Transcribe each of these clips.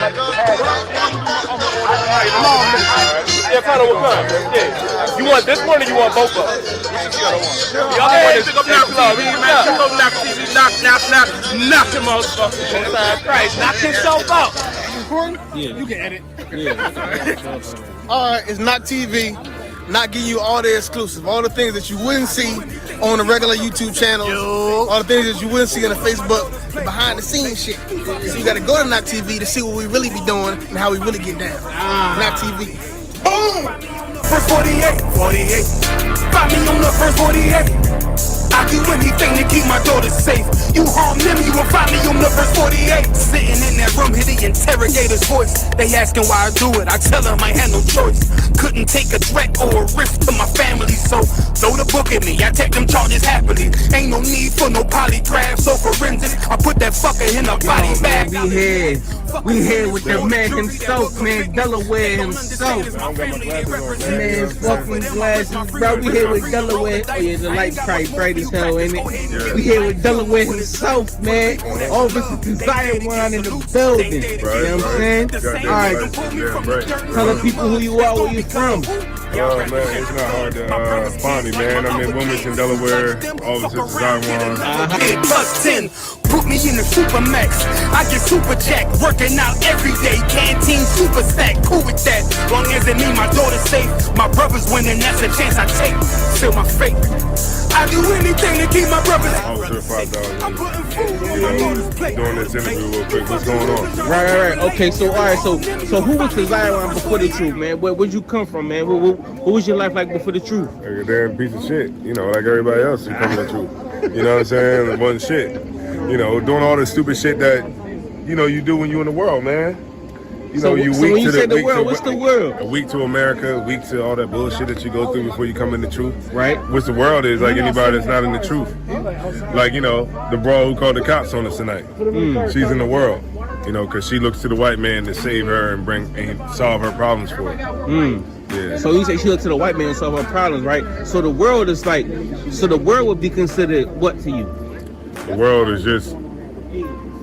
Yeah, kind of what kind? Yeah. You want this one or you want both of them? The other one is knock him out. Christ, knock himself out. Yeah. You can edit. Yeah. Alright, it's not TV. Not giving you all the exclusive, all the things that you wouldn't see on the regular YouTube channels, all the things that you wouldn't see on the Facebook, the behind the scenes shit. So you gotta go to Not TV to see what we really be doing and how we really get down. Not TV. Boom! First 48. Find me on the first 48. I do anything to keep my daughter safe. You harm them, you will find me on the first 48. Sitting in that room, hear the interrogator's voice. They asking why I do it, I tell them I had no choice. Couldn't take a threat or a risk to my family, so throw the book at me, I take them charges happily. Ain't no need for no polygraph, so forensics, I put that fucker in a body bag. We here with the man himself, man, Delaware himself. Man, fucking glasses, bro. We here with Delaware. Oh yeah, the light bright as hell, ain't it? We here with Delaware himself, man. All this is Desire One in the building. You know what I'm saying? Alright, tell the people who you are, where you from. Oh man, it's not hard to find me, man. I'm in Wilmington, Delaware. All this is Desire One. Plus 10, put me in the Supermax. I get super jack, working out every day. Canteen super stack, cool with that. Long as it mean my daughter's safe, my brother's winning, that's a chance I take. Seal my fate. I do anything to keep my brothers. Officer $5. Doing this interview real quick. What's going on? Right. Okay, so alright, so who was Desire One before the truth, man? Where'd you come from, man? What was your life like before the truth? Like a damn piece of shit. You know, like everybody else who come to the truth. You know what I'm saying? It wasn't shit. You know, doing all the stupid shit that, you know, you do when you're in the world, man. You know, so when you say the world, what's the world? A week to America, a week to all that bullshit that you go through before you come in the truth. Right. What's the world is like anybody that's not in the truth. Like, you know, the bro who called the cops on us tonight. She's in the world, you know, because she looks to the white man to save her and solve her problems for her. Yeah. So you say she looked to the white man and solve her problems, right? So the world is like, so the world would be considered what to you? The world is just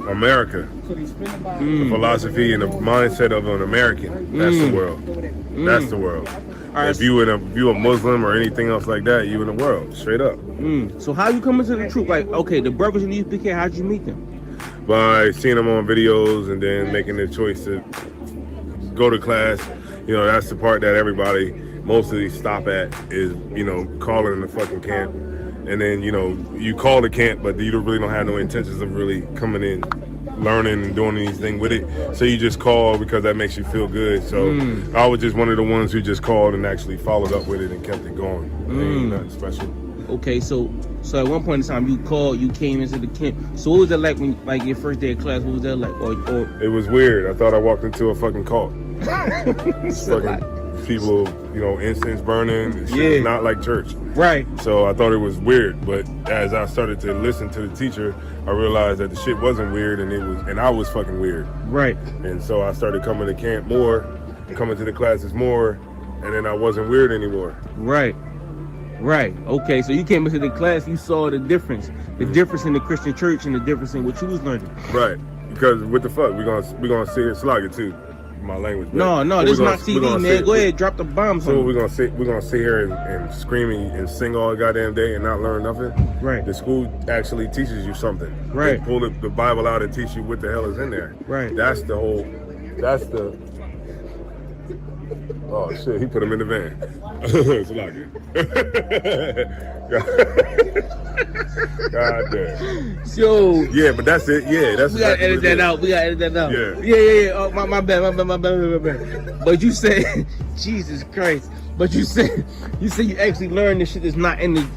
America. The philosophy and the mindset of an American. That's the world. That's the world. Right. If you a Muslim or anything else like that, you in the world, straight up. So how you coming to the truth? Like, okay, the brothers in the ISUPK, how'd you meet them? By seeing them on videos and then making the choice to go to class. You know, that's the part that everybody mostly stop at is, you know, calling the fucking camp. And then, you know, you call the camp, but you really don't have no intentions of really coming in, learning and doing anything with it. So you just call because that makes you feel good. So I was just one of the ones who just called and actually followed up with it and kept it going. Ain't nothing special. Okay, so at one point in time you called, you came into the camp. So what was it like when, like, your first day of class? What was that like? Or it was weird. I thought I walked into a fucking cult. Fucking people, you know, incense burning. It's not like church. Right. So I thought it was weird, but as I started to listen to the teacher, I realized that the shit wasn't weird, and I was fucking weird. Right. And so I started coming to camp more, coming to the classes more, and then I wasn't weird anymore. Right. Okay, so you came into the class, you saw the difference in the Christian church and the difference in what you was learning. Right. Because what the fuck, we're gonna sit here slog it too. My language. No, this is not TV, man. Go ahead, drop the bombs. So we're gonna sit here and scream and sing all the goddamn day and not learn nothing. Right. The school actually teaches you something. Right. They pull the Bible out and teach you what the hell is in there. Right. That's the. Oh shit! He put him in the van. It's like it. God damn. So yeah, but that's it. Yeah, that's. We gotta edit that out. Yeah. Oh, my bad. But you said, Jesus Christ. But you said you actually learned this shit that's not in the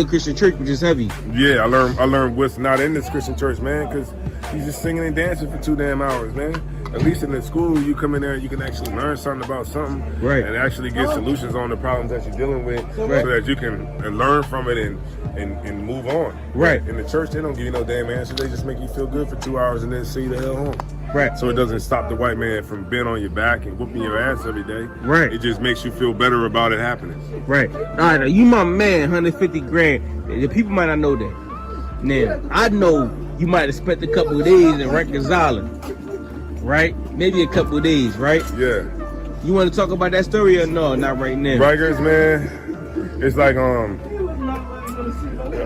Christian church, which is heavy. Yeah, I learned what's not in this Christian church, man, because he's just singing and dancing for 2 damn hours, man. At least in the school, you come in there, you can actually learn something about something, right, and actually get solutions on the problems that you're dealing with, right, so that you can learn from it and move on. Right. In the church, they don't give you no damn answer. They just make you feel good for 2 hours and then send you the hell home. Right. So it doesn't stop the white man from being on your back and whooping your ass every day. Right. It just makes you feel better about it happening. Right. All right, now you my man, 150 grand. The people might not know that. Now, I know you might have spent a couple of days in Rikers Island. right? Maybe a couple of days, right? Yeah. You want to talk about that story or no? Not right now. Rikers, man. It's like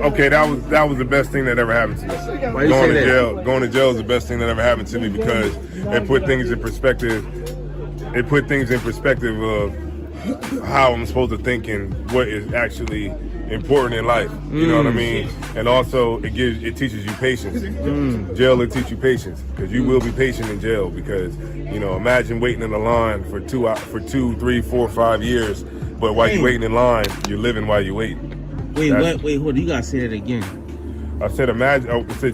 okay, that was the best thing that ever happened to me. Why you say that? Going to jail is the best thing that ever happened to me because it put things in perspective. It put things in perspective of how I'm supposed to think and what is actually important in life. You know what I mean? And also it teaches you patience. Jail will teach you patience because you will be patient in jail because imagine waiting in the line for 2, 3, 4, 5 years, but while you're waiting in line, you're living while you're waiting. Wait, hold on, you gotta say that again. I said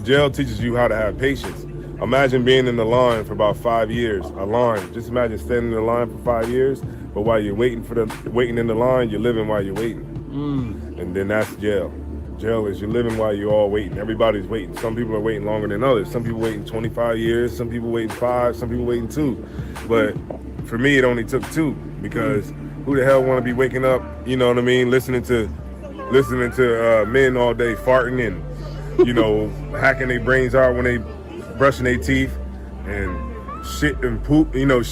jail teaches you how to have patience. Imagine being in the line for about 5 years, a line. Just imagine standing in the line for 5 years, but while you're waiting in the line, you're living while you're waiting. And then that's jail. Jail is you're living while you're all waiting. Everybody's waiting. Some people are waiting longer than others. Some people waiting 25 years, some people waiting 5, some people waiting 2. But for me, it only took 2 because who the hell want to be waking up, you know what I mean, listening to men all day farting and, hacking their brains out when they brushing their teeth and shit and poop, shitting, you know what I'm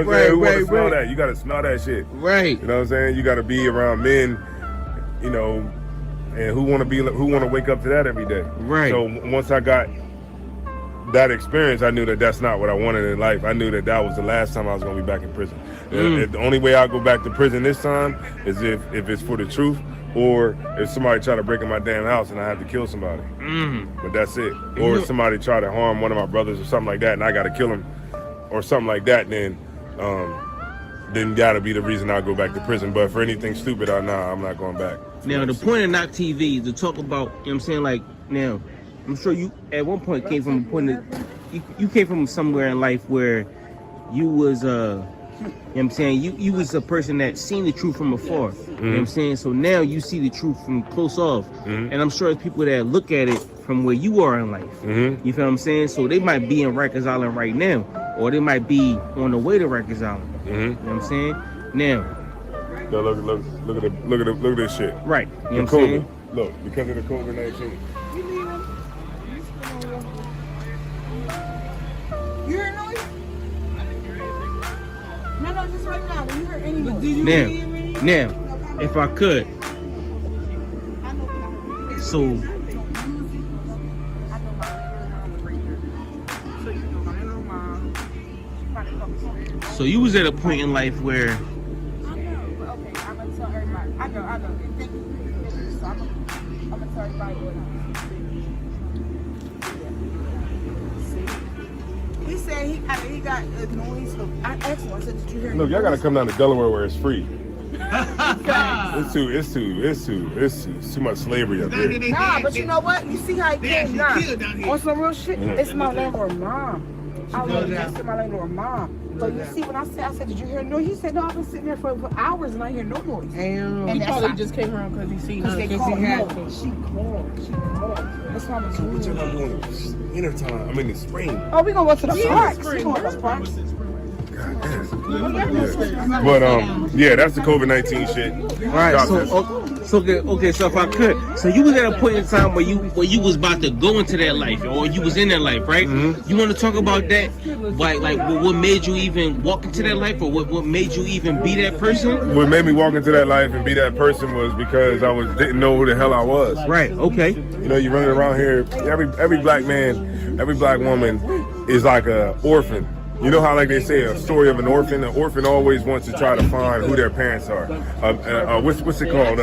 saying? Who want to smell that? You got to smell that shit. Right. You know what I'm saying? You got to be around men, and who want to wake up to that every day. Right. So once I got that experience, I knew that that's not what I wanted in life. I knew that was the last time I was going to be back in prison. The only way I'll go back to prison this time is if it's for the truth or if somebody try to break in my damn house and I have to kill somebody. But that's it. Or if somebody try to harm one of my brothers or something like that and I got to kill him or something like that, then gotta be the reason I go back to prison. But for anything stupid, I'm not going back. Now, the point of Knock TV is to talk about, you know what I'm saying, like, now, I'm sure you, at one point, came from a point that, you came from somewhere in life where you was, you know what I'm saying, you was a person that seen the truth from afar, you know what I'm saying, so now you see the truth from close off, and I'm sure there's people that look at it from where you are in life, you feel what I'm saying, so they might be in Rikers Island right now, or they might be on the way to Rikers Island, you know what I'm saying, now, look at this shit. Right, you know what I'm saying? Look, because of the COVID-19. You heard noise? No, just right now. You heard any noise? Now, if I could, so you was at a point in life where Okay, I'm gonna tell everybody. I know. Thank you. So I'm gonna tell everybody what he said he got noise. I asked him, I said, did you hear? Look, y'all gotta come down to Delaware where it's free. It's too much slavery up there. Nah, but you know what? You see how he came down. On some real shit, it's my landlord mom. I was next to my landlord mom. But you see, when I said, did you hear noise? He said, no, I've been sitting there for hours and I hear no noise. Damn. And He that's probably why- just came around because he seen us. They called. No, she called. That's why I'm What y'all doing in winter time? I mean in spring. Oh, we gonna go to the parks. We gonna go to the parks. But yeah, that's the COVID-19 shit. all right, so if I could, so you was at a point in time where you was about to go into that life, or you was in that life, right? You want to talk about that? Like what made you even walk into that life, or what made you even be that person? What made me walk into that life and be that person was because I didn't know who the hell I was. Right. Okay. You know, you running around here. Every black man, every black woman is like a orphan. You know how, like they say, a story of an orphan. An orphan always wants to try to find who their parents are. What's it called?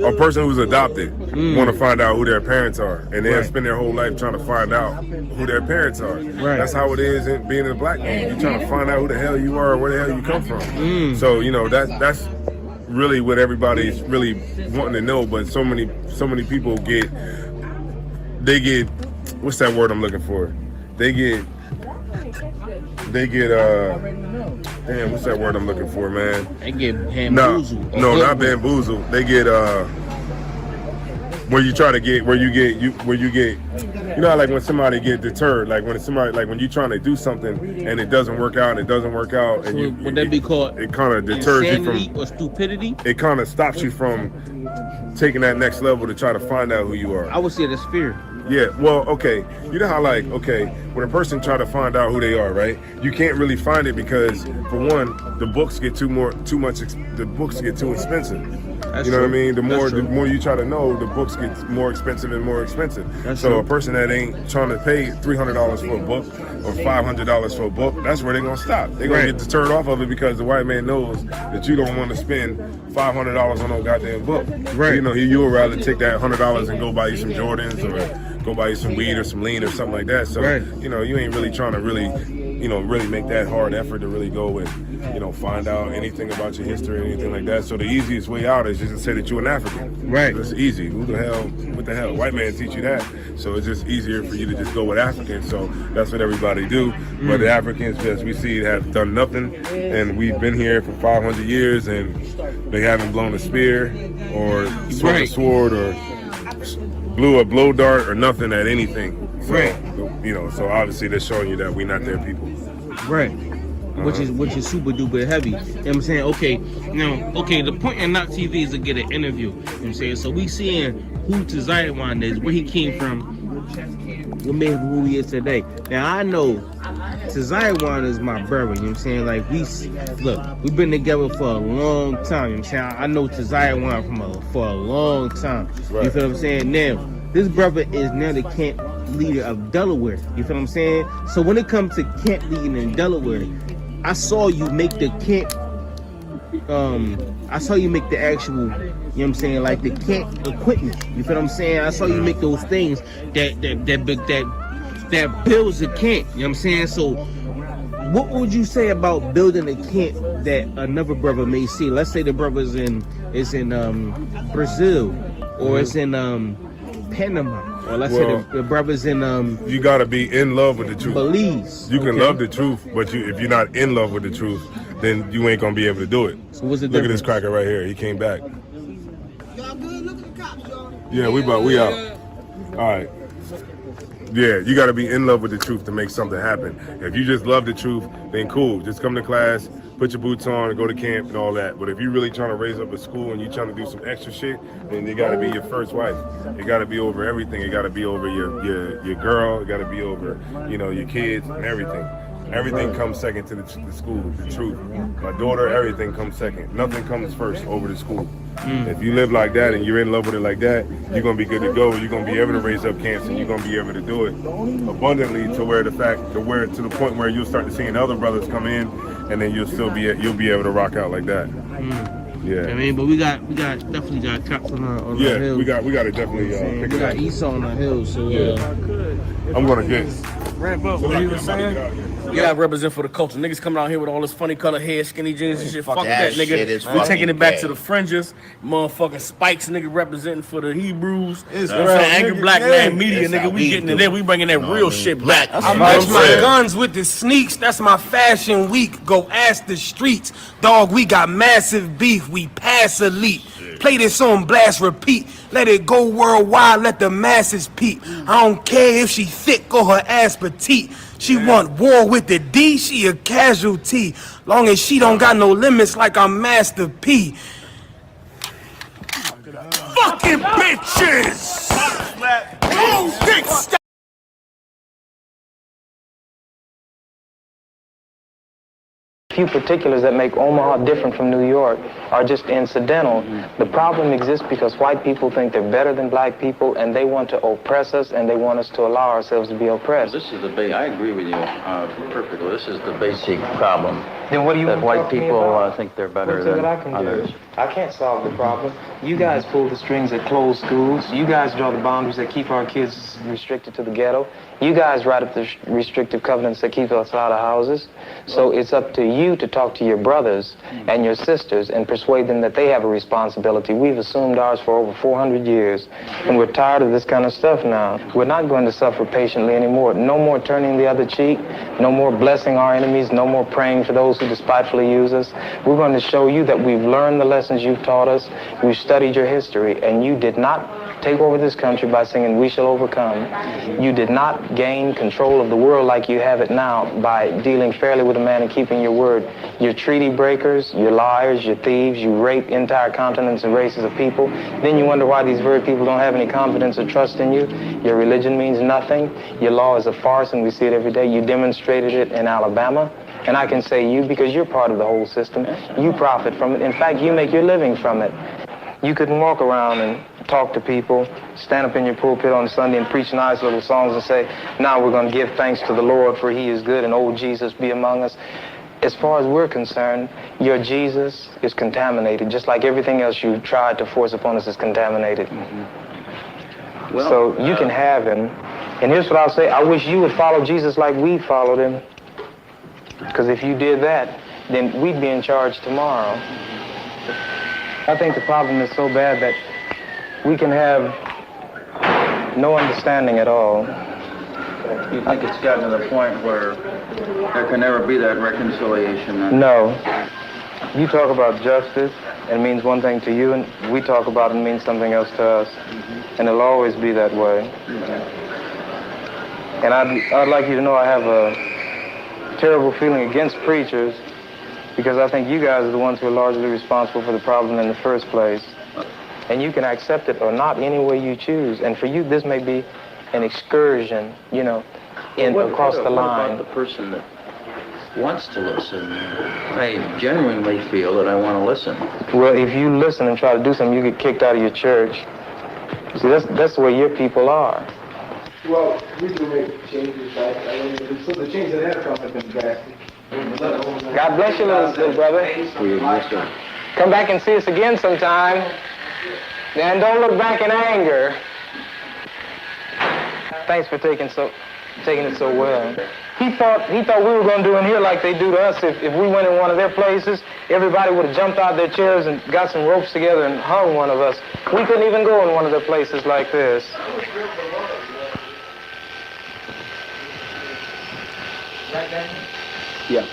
A person who's adopted want to find out who their parents are, and they have spend their whole life trying to find out who their parents are. Right. That's how it is in being a black man. You're trying to find out who the hell you are, or where the hell you come from. So you know that's really what everybody's really wanting to know. But so many people get what's that word I'm looking for? They get damn, what's that word I'm looking for, man? They get bamboozled. No, not bamboozled. They get where you get you know how, like when somebody get deterred, like when you're trying to do something and it doesn't work out and Would that be called it kind of deters you insanity from or stupidity? It kind of stops you from taking that next level to try to find out who you are. I would say that's fear. Yeah, well, okay. You know how, like, okay, when a person try to find out who they are, right? You can't really find it because, for one, the books get too expensive. That's you know true. what I mean? The That's more true. you try to know, the books get more expensive and more expensive. That's so true. a person that ain't trying to pay $300 for a book or $500 for a book, that's where they're gonna stop. They're gonna get deterred off of it because the white man knows that you don't want to spend $500 on no goddamn book. Right. You know, you would rather take that $100 and go buy you some Jordans or go buy you some weed or some lean or something like that. So, you know, you ain't really trying to really make that hard effort to really go and, find out anything about your history or anything like that. So the easiest way out is just to say that you're an African. Right. It's easy. What the hell? White man teach you that. So it's just easier for you to just go with African. So that's what everybody do. But the Africans, as we see, have done nothing. And we've been here for 500 years and they haven't blown a spear or swung a sword or blew a blow dart or nothing at anything. So, so obviously they're showing you that we're not their people. Right. Which is super duper heavy. You know what I'm saying? Okay, the point in Knock TV is to get an interview. You know what I'm saying? So we seeing who Tazaiwan is, where he came from, what made him who he is today. Now I know Tazaiwan is my brother, you know what I'm saying? Like we've been together for a long time, you know what I'm saying? I know Tazaiwan for a long time. You feel what I'm saying? Now, this brother is now the camp leader of Delaware. You feel what I'm saying? So when it comes to camp leading in Delaware, I saw you make the camp. I saw you make the actual, you know what I'm saying, like the camp equipment. You feel what I'm saying? I saw you make those things that builds a camp. You know what I'm saying? So, what would you say about building a camp that another brother may see? Let's say the brother's in Brazil, or it's in Panama. Or let's say the brothers in you gotta be in love with the truth. Belize. You can love the truth, but if you're not in love with the truth, then you ain't gonna be able to do it. So what's the Look at difference? this cracker right here. He came back. Y'all good? Look at the cops, y'all. Yeah, we out. All right. Yeah, you gotta be in love with the truth to make something happen. If you just love the truth, then cool. Just come to class, put your boots on, and go to camp and all that. But if you're really trying to raise up a school and you're trying to do some extra shit, then you gotta be your first wife. It gotta be over everything. It gotta be over your girl. It gotta be over, your kids and everything. Everything comes second to the school, the truth. My daughter, everything comes second. Nothing comes first over the school. If you live like that and you're in love with it like that, you're gonna be good to go. You're gonna be able to raise up camps and you're gonna be able to do it abundantly to the point where you'll start to seeing other brothers come in, and then you'll be able to rock out like that. Yeah. I mean, but we definitely got cops on the hill. we got to definitely pick we it got up. Esau on the hill, so I'm gonna get. What he was saying? You gotta represent for the culture. Niggas coming out here with all this funny color hair, skinny jeans and shit. Fuck that, nigga. We taking it back to the fringes. Motherfucking Spikes, nigga, representing for the Hebrews. You know what I'm saying? Angry Black Man Media, nigga. We getting it there. We bringing that real shit back. I match my guns with the sneaks. That's my fashion week. Go ask the streets. Dog, we got massive beef. We pass elite. Play this on blast, repeat. Let it go worldwide. Let the masses peep. I don't care if she thick or her ass petite. She want war with the D. She a casualty. Long as she don't got no limits like I'm Master P. Fucking bitches. Oh, dick stop. Few particulars that make Omaha different from New York are just incidental. The problem exists because white people think they're better than black people, and they want to oppress us, and they want us to allow ourselves to be oppressed. This is the I agree with you perfectly. This is the basic problem. Then what do you that want white to talk to me people about? think they're better What's it than that I can others. do? I can't solve the problem. You guys pull the strings that close schools. You guys draw the boundaries that keep our kids restricted to the ghetto. You guys write up the restrictive covenants that keep us out of houses. So it's up to you to talk to your brothers and your sisters and persuade them that they have a responsibility. We've assumed ours for over 400 years, and we're tired of this kind of stuff now. We're not going to suffer patiently anymore. No more turning the other cheek. No more blessing our enemies. No more praying for those who despitefully use us. We're going to show you that we've learned the lessons you've taught us. We've studied your history, and you did not take over this country by singing "We Shall Overcome." You did not gain control of the world like you have it now by dealing fairly with a man and keeping your word. You're treaty breakers, you're liars, you're thieves, you rape entire continents and races of people. Then you wonder why these very people don't have any confidence or trust in you. Your religion means nothing. Your law is a farce, and we see it every day. You demonstrated it in Alabama. And I can say you because you're part of the whole system. You profit from it. In fact, you make your living from it. You couldn't walk around and talk to people, stand up in your pulpit on Sunday and preach nice little songs and say, now we're going to give thanks to the Lord for he is good and old Jesus be among us. As far as we're concerned, your Jesus is contaminated, just like everything else you tried to force upon us is contaminated. Mm-hmm. Well, so you can have him. And here's what I'll say. I wish you would follow Jesus like we followed him. Because if you did that, then we'd be in charge tomorrow. I think the problem is so bad that we can have no understanding at all. You think it's gotten to the point where there can never be that reconciliation? Then? No. You talk about justice, and it means one thing to you, and we talk about it and means something else to us. Mm-hmm. And it'll always be that way. Mm-hmm. And I'd like you to know I have a terrible feeling against preachers because I think you guys are the ones who are largely responsible for the problem in the first place. And you can accept it or not any way you choose. And for you, this may be an excursion, you know, across the line. What about the person that wants to listen? I genuinely feel that I want to listen. Well, if you listen and try to do something, you get kicked out of your church. See, that's the way your people are. Well, we do make changes, right? I mean, so the changes that have come have been drastic. God bless you, little brother. Come back and see us again sometime. And don't look back in anger. Thanks for taking it so well. He thought we were going to do in here like they do to us. If we went in one of their places, everybody would have jumped out of their chairs and got some ropes together and hung one of us. We couldn't even go in one of their places like this. Yeah.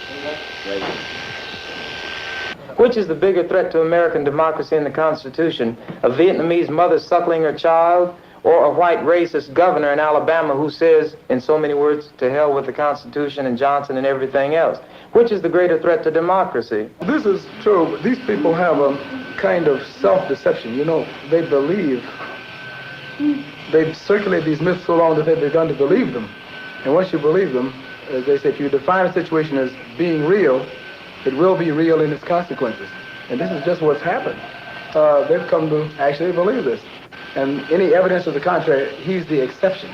Which is the bigger threat to American democracy and the Constitution? A Vietnamese mother suckling her child, or a white racist governor in Alabama who says, in so many words, to hell with the Constitution and Johnson and everything else? Which is the greater threat to democracy? This is true. These people have a kind of self-deception. You know, they believe, they've circulated these myths so long that they've begun to believe them. And once you believe them, as they say, if you define a situation as being real, it will be real in its consequences. And this is just what's happened. They've come to actually believe this. And any evidence to the contrary, he's the exception.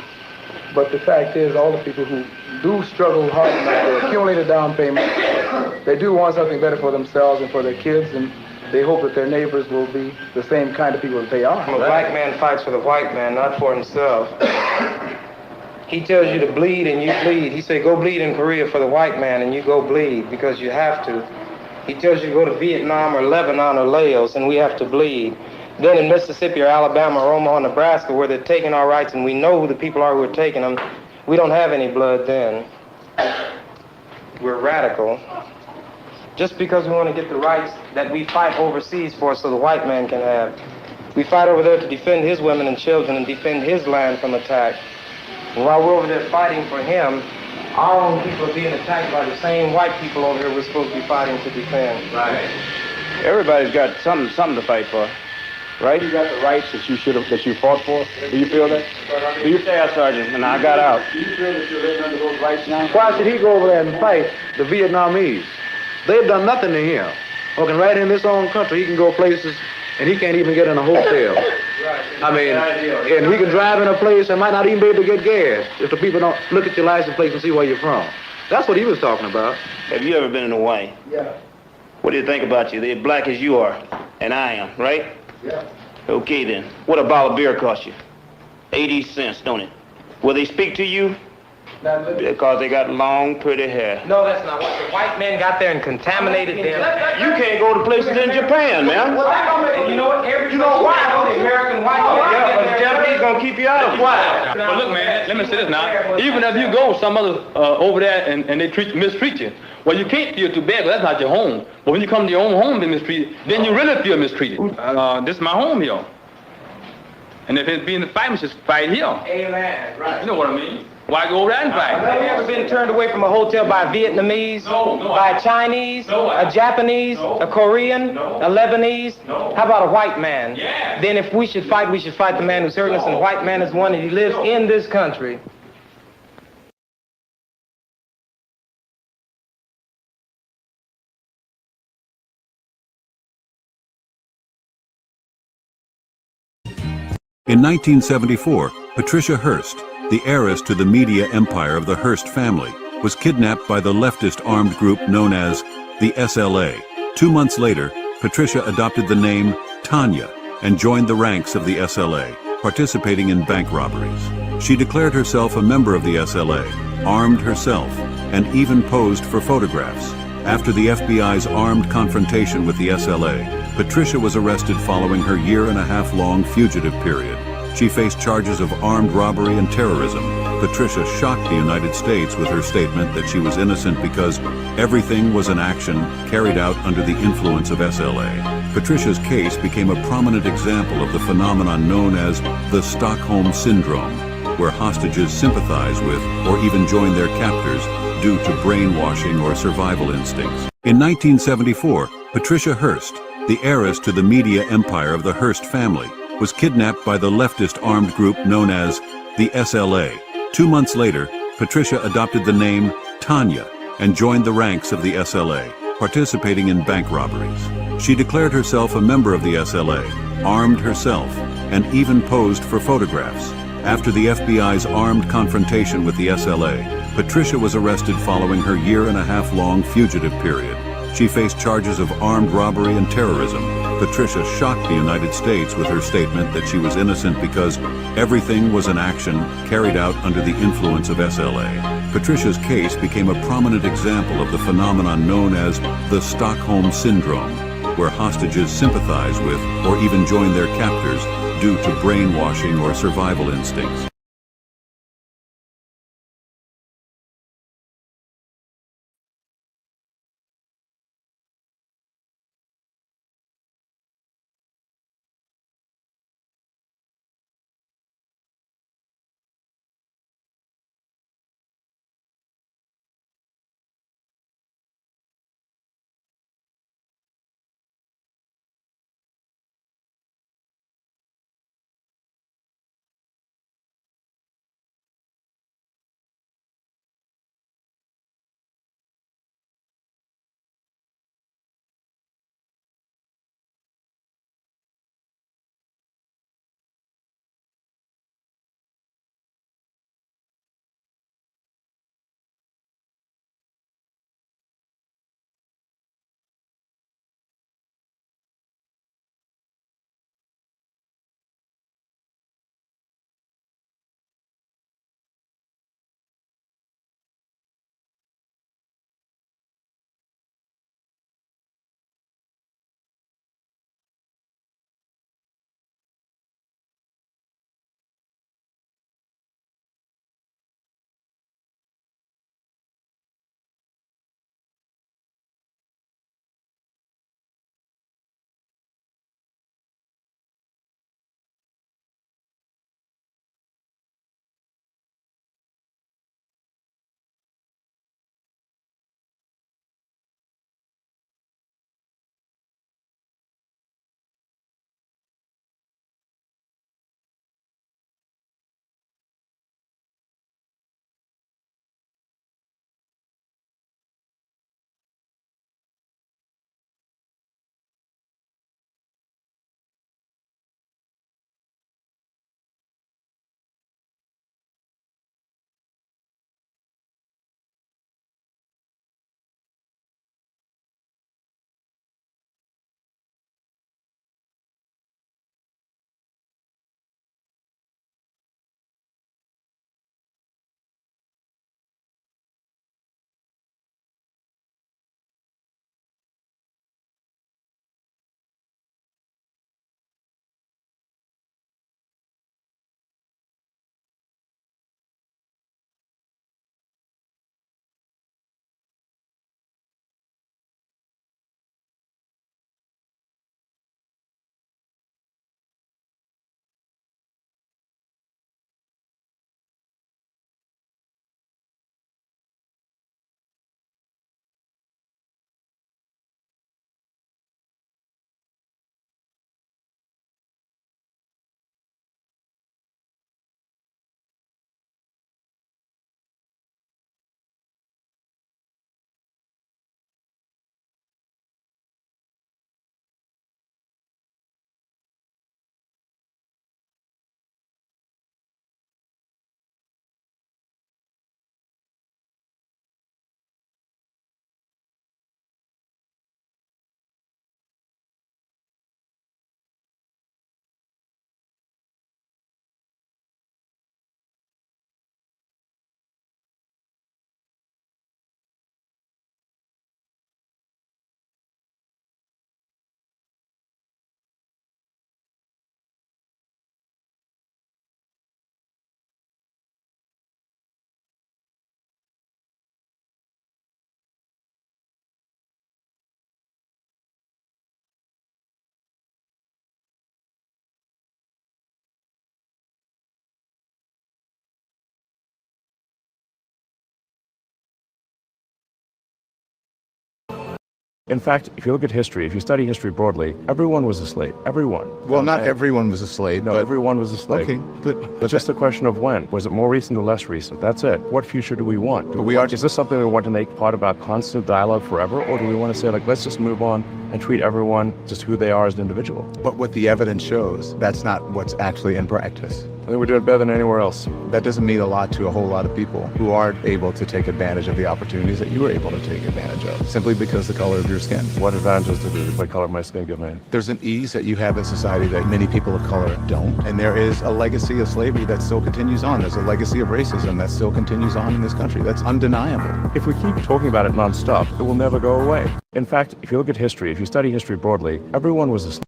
But the fact is, all the people who do struggle hard enough to accumulate a down payment, they do want something better for themselves and for their kids, and they hope that their neighbors will be the same kind of people that they are. A black man fights for the white man, not for himself. He tells you to bleed and you bleed. He say, go bleed in Korea for the white man, and you go bleed because you have to. He tells you to go to Vietnam or Lebanon or Laos, and we have to bleed. Then in Mississippi or Alabama or Omaha, Nebraska, where they're taking our rights and we know who the people are who are taking them, we don't have any blood then. We're radical. Just because we want to get the rights that we fight overseas for so the white man can have. We fight over there to defend his women and children and defend his land from attack. And while we're over there fighting for him, our own people are being attacked by the same white people over here we're supposed to be fighting to defend. Right. Everybody's got something to fight for, right? You got the rights that you fought for. Do you feel that? Do you say, Sergeant? And I got out. Do you feel that you're living under those rights now? Why should he go over there and fight the Vietnamese? They've done nothing to him. Working right in this own country, he can go places and he can't even get in a hotel. I mean, and he can drive in a place and might not even be able to get gas if the people don't look at your license plate and see where you're from. That's what he was talking about. Have you ever been in Hawaii? Yeah. What do you think about you? They're black as you are, and I am, right? Yeah. Okay then. What a bottle of beer cost you? 80 cents, don't it? Will they speak to you? Because they got long, pretty hair. No, that's not what the white men got there and contaminated them. You can't go to places in Japan, man. And you know what? You know why? The American white men. Yeah, but the Japanese gonna keep you out of why? But look, man, let me say this now. Even if you go some other over there and they mistreat you, well, you can't feel too bad, but that's not your home. But when you come to your own home and mistreated, then you really feel mistreated. This is my home here. And if it's being a fight, we should fight here. Amen. Right. You know what I mean? Why go over there and fight? Have you ever been turned away from a hotel by a Vietnamese, by a Chinese, a Japanese, a Korean, a Lebanese? How about a white man? Then if we should fight the man who's hurting us, and the white man is one, and he lives in this country. In 1974, Patricia Hearst, the heiress to the media empire of the Hearst family, was kidnapped by the leftist armed group known as the SLA. 2 months later, Patricia adopted the name Tanya and joined the ranks of the SLA, participating in bank robberies. She declared herself a member of the SLA, armed herself, and even posed for photographs. After the FBI's armed confrontation with the SLA, Patricia was arrested following her year-and-a-half-long fugitive period. She faced charges of armed robbery and terrorism. Patricia shocked the United States with her statement that she was innocent because everything was an action carried out under the influence of SLA. Patricia's case became a prominent example of the phenomenon known as the Stockholm Syndrome, where hostages sympathize with or even join their captors due to brainwashing or survival instincts. In 1974, Patricia Hearst, the heiress to the media empire of the Hearst family, was kidnapped by the leftist armed group known as the SLA. 2 months later, Patricia adopted the name Tanya and joined the ranks of the SLA, participating in bank robberies. She declared herself a member of the SLA, armed herself, and even posed for photographs. After the FBI's armed confrontation with the SLA, Patricia was arrested following her year-and-a-half-long fugitive period. She faced charges of armed robbery and terrorism. Patricia shocked the United States with her statement that she was innocent because everything was an action carried out under the influence of SLA. Patricia's case became a prominent example of the phenomenon known as the Stockholm Syndrome, where hostages sympathize with or even join their captors due to brainwashing or survival instincts. In fact, if you look at history, if you study history broadly, everyone was a slave. Everyone. Well, not everyone was a slave. No, but everyone was a slave. Okay, but It's just a question of when. Was it more recent or less recent? That's it. What future do we want? Is this something we want to make part of our constant dialogue forever, or do we want to say, like, let's just move on and treat everyone just who they are as an individual? But what the evidence shows, that's not what's actually in practice. I think we're doing better than anywhere else. That doesn't mean a lot to a whole lot of people who aren't able to take advantage of the opportunities that you were able to take advantage of, simply because of the color of your skin. What advantages did the color of my skin give me? There's an ease that you have in society that many people of color don't. And there is a legacy of slavery that still continues on. There's a legacy of racism that still continues on in this country. That's undeniable. If we keep talking about it nonstop, it will never go away. In fact, if you look at history, if you study history broadly, everyone was a slave.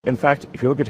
In fact, if you look at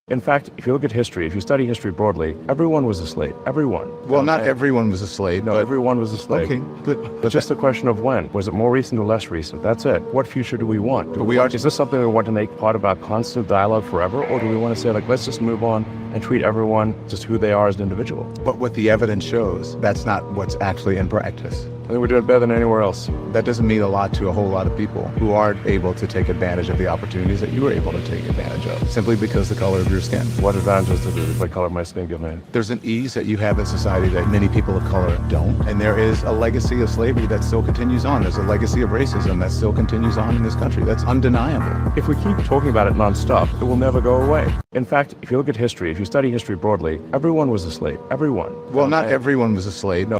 In fact, if you look at history, if you study history broadly, everyone was a slave. Everyone. Well, not everyone was a slave. No, everyone was a slave. Okay, but just a question of when. Was it more recent or less recent? That's it. What future do we want? Is this something we want to make part of our constant dialogue forever, or do we want to say, like, let's just move on and treat everyone just who they are as an individual? But what the evidence shows, that's not what's actually in practice. I think we're doing better than anywhere else. That doesn't mean a lot to a whole lot of people who aren't able to take advantage of the opportunities that you were able to take advantage of, simply because the color of your skin. What advantages does the color of my skin give me? There's an ease that you have in society that many people of color don't. And there is a legacy of slavery that still continues on. There's a legacy of racism that still continues on in this country. That's undeniable. If we keep talking about it nonstop, it will never go away. In fact, if you look at history, if you study history broadly, everyone was a slave. Everyone. Well, not everyone was a slave. No.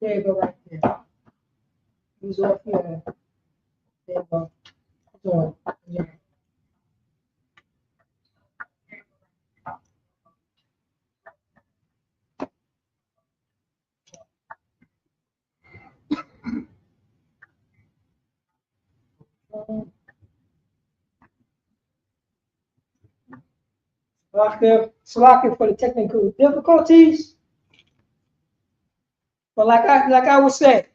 There you go, right there. He's off here. There you go. So, yeah. Slacker for the technical difficulties. But like I would say,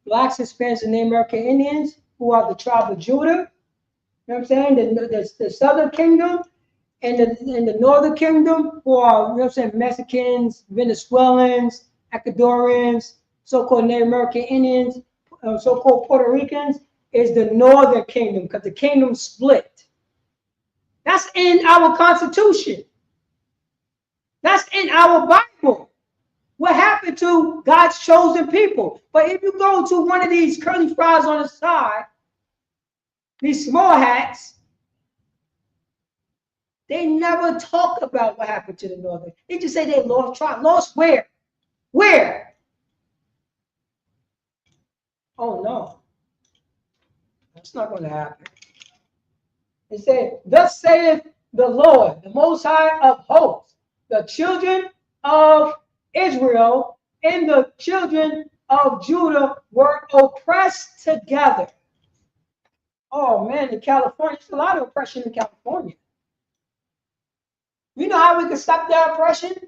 Blacks, Hispanics, and Native American Indians, who are the tribe of Judah, you know what I'm saying? The Southern Kingdom and the Northern Kingdom, who are, you know what I'm saying, Mexicans, Venezuelans, Ecuadorians, so-called Native American Indians, so-called Puerto Ricans, is the Northern Kingdom, because the kingdom split. That's in our Constitution. That's in our Bible. What happened to God's chosen people? But if you go to one of these curly fries on the side, these small hats, they never talk about what happened to the Northern. They just say they lost tribe. Lost where? Where? Oh no. That's not going to happen. It said, thus saith the Lord, the Most High of hosts, the children of Israel and the children of Judah were oppressed together. Oh man, in California, there's a lot of oppression in California. You know how we can stop that oppression? You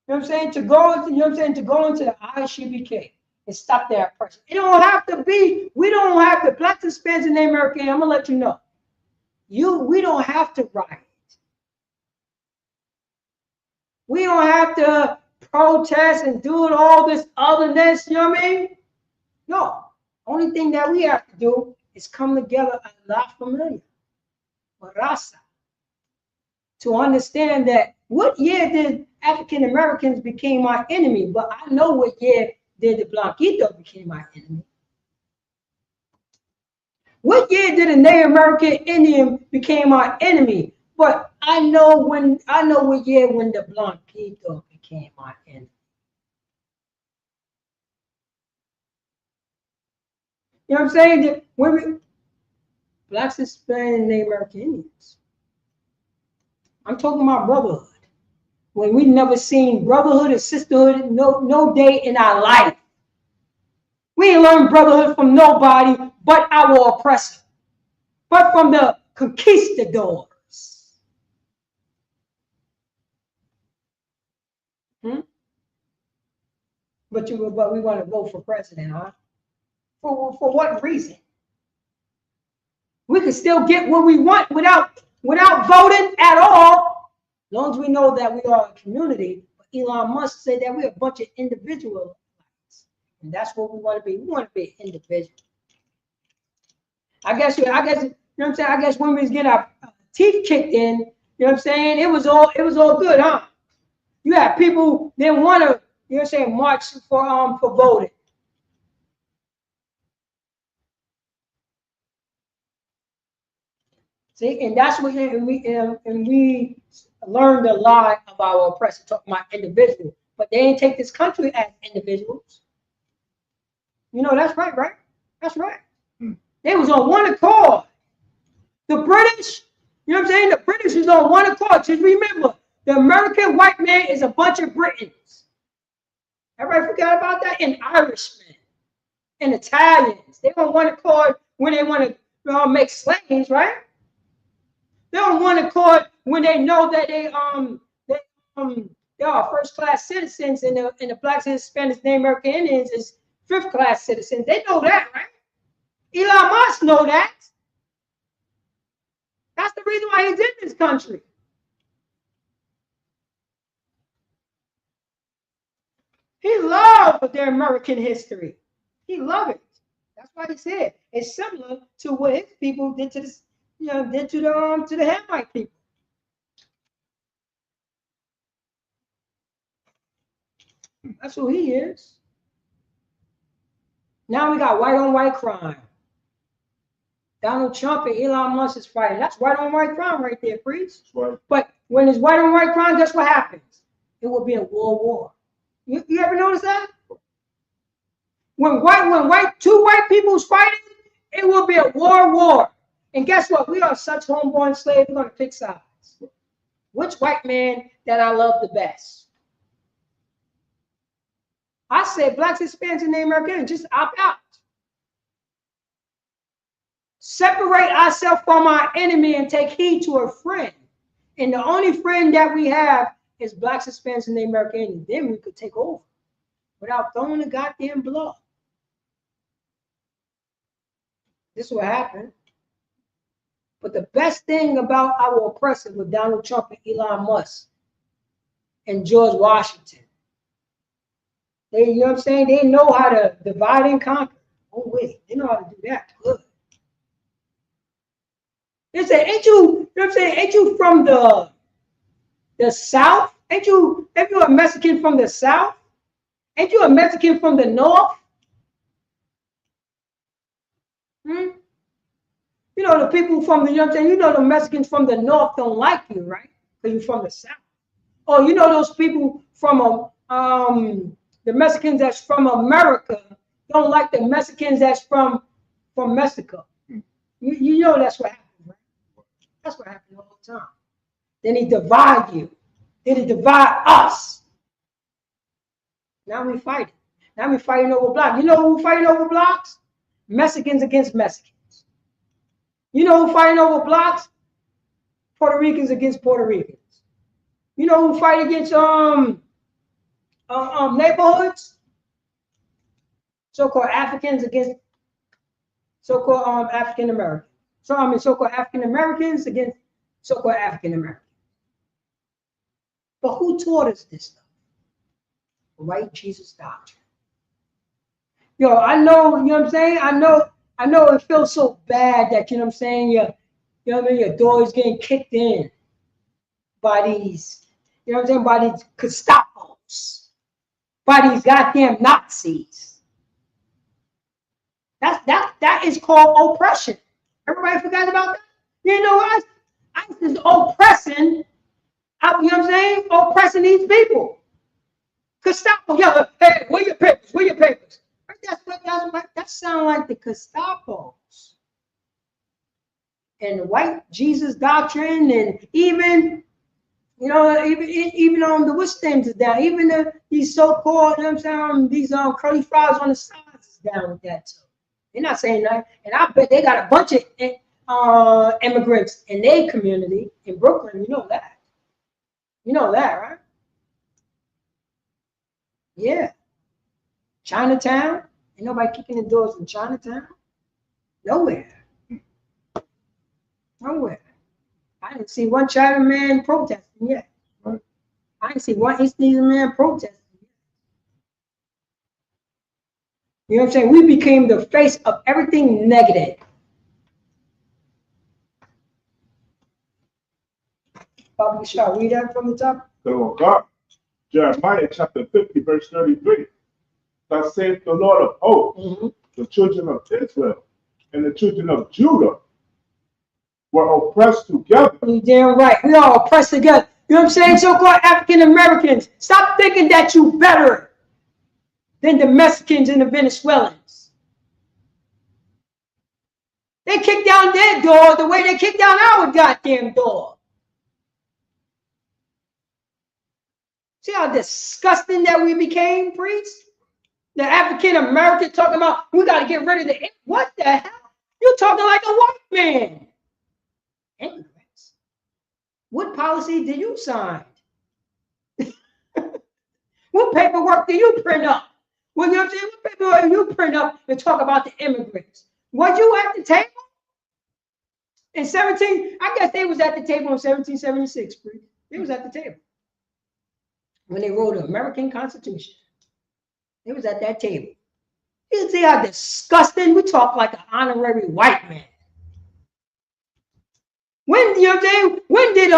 know what I'm saying? To go, you know what I'm saying? To go into the ISUPK and stop that oppression. It don't have to be, we don't have to, Blacks, Hispanics, and Native American, I'm gonna let you know. We don't have to riot. We don't have to protest and do all this otherness, you know what I mean? No. Only thing that we have to do is come together as La Familia, Raza, to understand that what year did African Americans became our enemy, but I know what year did the Blanquito became our enemy. What year did a Native American Indian became our enemy? But I know what year when the Blanquito became our enemy. You know what I'm saying? That when we, Blacks, Hispanics, and Native American Indians. I'm talking about brotherhood. When we never seen brotherhood and sisterhood no day in our life. We ain't learned brotherhood from nobody but our oppressor, but from the conquistadors. But we want to vote for president, huh? For what reason? We can still get what we want without voting at all, as long as we know that we are a community. But Elon Musk said that we're a bunch of individuals, and that's what we want to be. We want to be an individual. I guess you know what I'm saying. I guess when we was getting our teeth kicked in, you know what I'm saying. It was all good, huh? You had people didn't want to, you know what I'm saying, march for voting. See, and that's what we learned a lot of our oppressor talking about individuals, but they didn't take this country as individuals. You know, that's right, right? That's right. They was on one accord. The British, you know what I'm saying? The British is on one accord. Just remember, the American white man is a bunch of Britons. Everybody forgot about that? And Irishmen and Italians. They on one accord when they want to make slaves, right? They're on one accord when they know that they are first-class citizens, and the Blacks and Hispanics, Native American Indians is fifth-class citizens. They know that, right? Elon Musk know that. That's the reason why he's in this country. He loved their American history. He loved it. That's why he said it's similar to what his people did to this. You know, did to the Hamite people. That's who he is. Now we got white on white crime. Donald Trump and Elon Musk is fighting. That's white on white crime right there, priest. Right. But when it's white on white crime, guess what happens? it will be a world war. You ever notice that? When two white people's fighting, it will be a war. And guess what? We are such homeborn slaves. We're gonna pick sides. Which white man that I love the best? I say blacks, Hispanics, and Native Americans, just opt out. Separate ourselves from our enemy and take heed to a friend. And the only friend that we have is blacks, Hispanics, and Native Americans. Then we could take over without throwing the goddamn blood. This is what happened. But the best thing about our oppressors with Donald Trump and Elon Musk and George Washington, they, you know what I'm saying? They know how to divide and conquer. Oh wait, they know how to do that. Good. They say, ain't you, you know what I'm saying? Ain't you from the South? Ain't you a Mexican from the South? Ain't you a Mexican from the North? You know, the people from the, you know what I'm saying? You know, the Mexicans from the North don't like you, right? Because you're from the South. Oh, you know those people from the Mexicans that's from America don't like the Mexicans that's from Mexico. You know that's what happens, right? That's what happens all the time. Then he divide you. Then he divide us. Now we fighting. Now we fighting over blocks. You know who fighting over blocks? Mexicans against Mexicans. You know who fighting over blocks? Puerto Ricans against Puerto Ricans. You know who fight against neighborhoods? So-called Africans against so-called African Americans. So-called African Americans against so-called African Americans. But who taught us this stuff? White Jesus doctrine. Yo, I know, you know what I'm saying? I know it feels so bad that, you know what I'm saying, you know what I mean, your door is getting kicked in by these, you know what I'm saying, by these Gestapos, by these goddamn Nazis. That is called oppression. Everybody forgot about that? You know what? ICE is oppressing, you know what I'm saying, oppressing these people. Gestapo, yeah, hey, where your papers? Where your papers? That sounds like the Gestapos and the white Jesus doctrine, and even, you know, even on the what's names is down, even these so-called, you know what I'm saying, these curly fries on the sides is down with that too. They're not saying that, and I bet they got a bunch of immigrants in their community in Brooklyn. You know that. You know that, right? Yeah. Chinatown. Ain't nobody kicking the doors in Chinatown. Nowhere. Nowhere. I didn't see one Chinaman protesting yet. I didn't see one East Indian man protesting yet. You know what I'm saying? We became the face of everything negative. Bobby, shall I read that from the top? So God, Jeremiah chapter 50, verse 33. Thus saith the Lord of hosts, the children of Israel and the children of Judah were oppressed together. You're damn right. We are oppressed together. You know what I'm saying? So-called African Americans, stop thinking that you better than the Mexicans and the Venezuelans. They kicked down their door the way they kicked down our goddamn door. See how disgusting that we became, priests? The African American talking about we got to get rid of the, what the hell? You're talking like a white man. Immigrants. What policy did you sign? What paperwork do you print up? Well, you know what I'm saying? What paperwork do you print up and talk about the immigrants? Was you at the table? In 17, I guess they was at the table in 1776, priest. They was at the table. When they wrote the American Constitution. They was at that table. You see how disgusting? We talk like an honorary white man. When, you know what I'm saying? When did,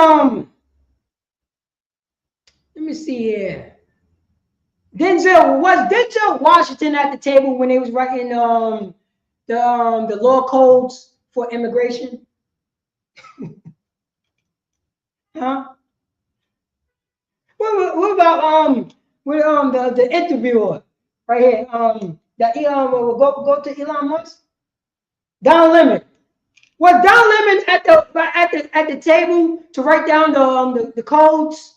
let me see here. Denzel Washington at the table when they was writing the law codes for immigration? Huh? What about with the interviewer right here? That Elon will go to Elon Musk. Don Lemon. Was Don Lemon at the table to write down the codes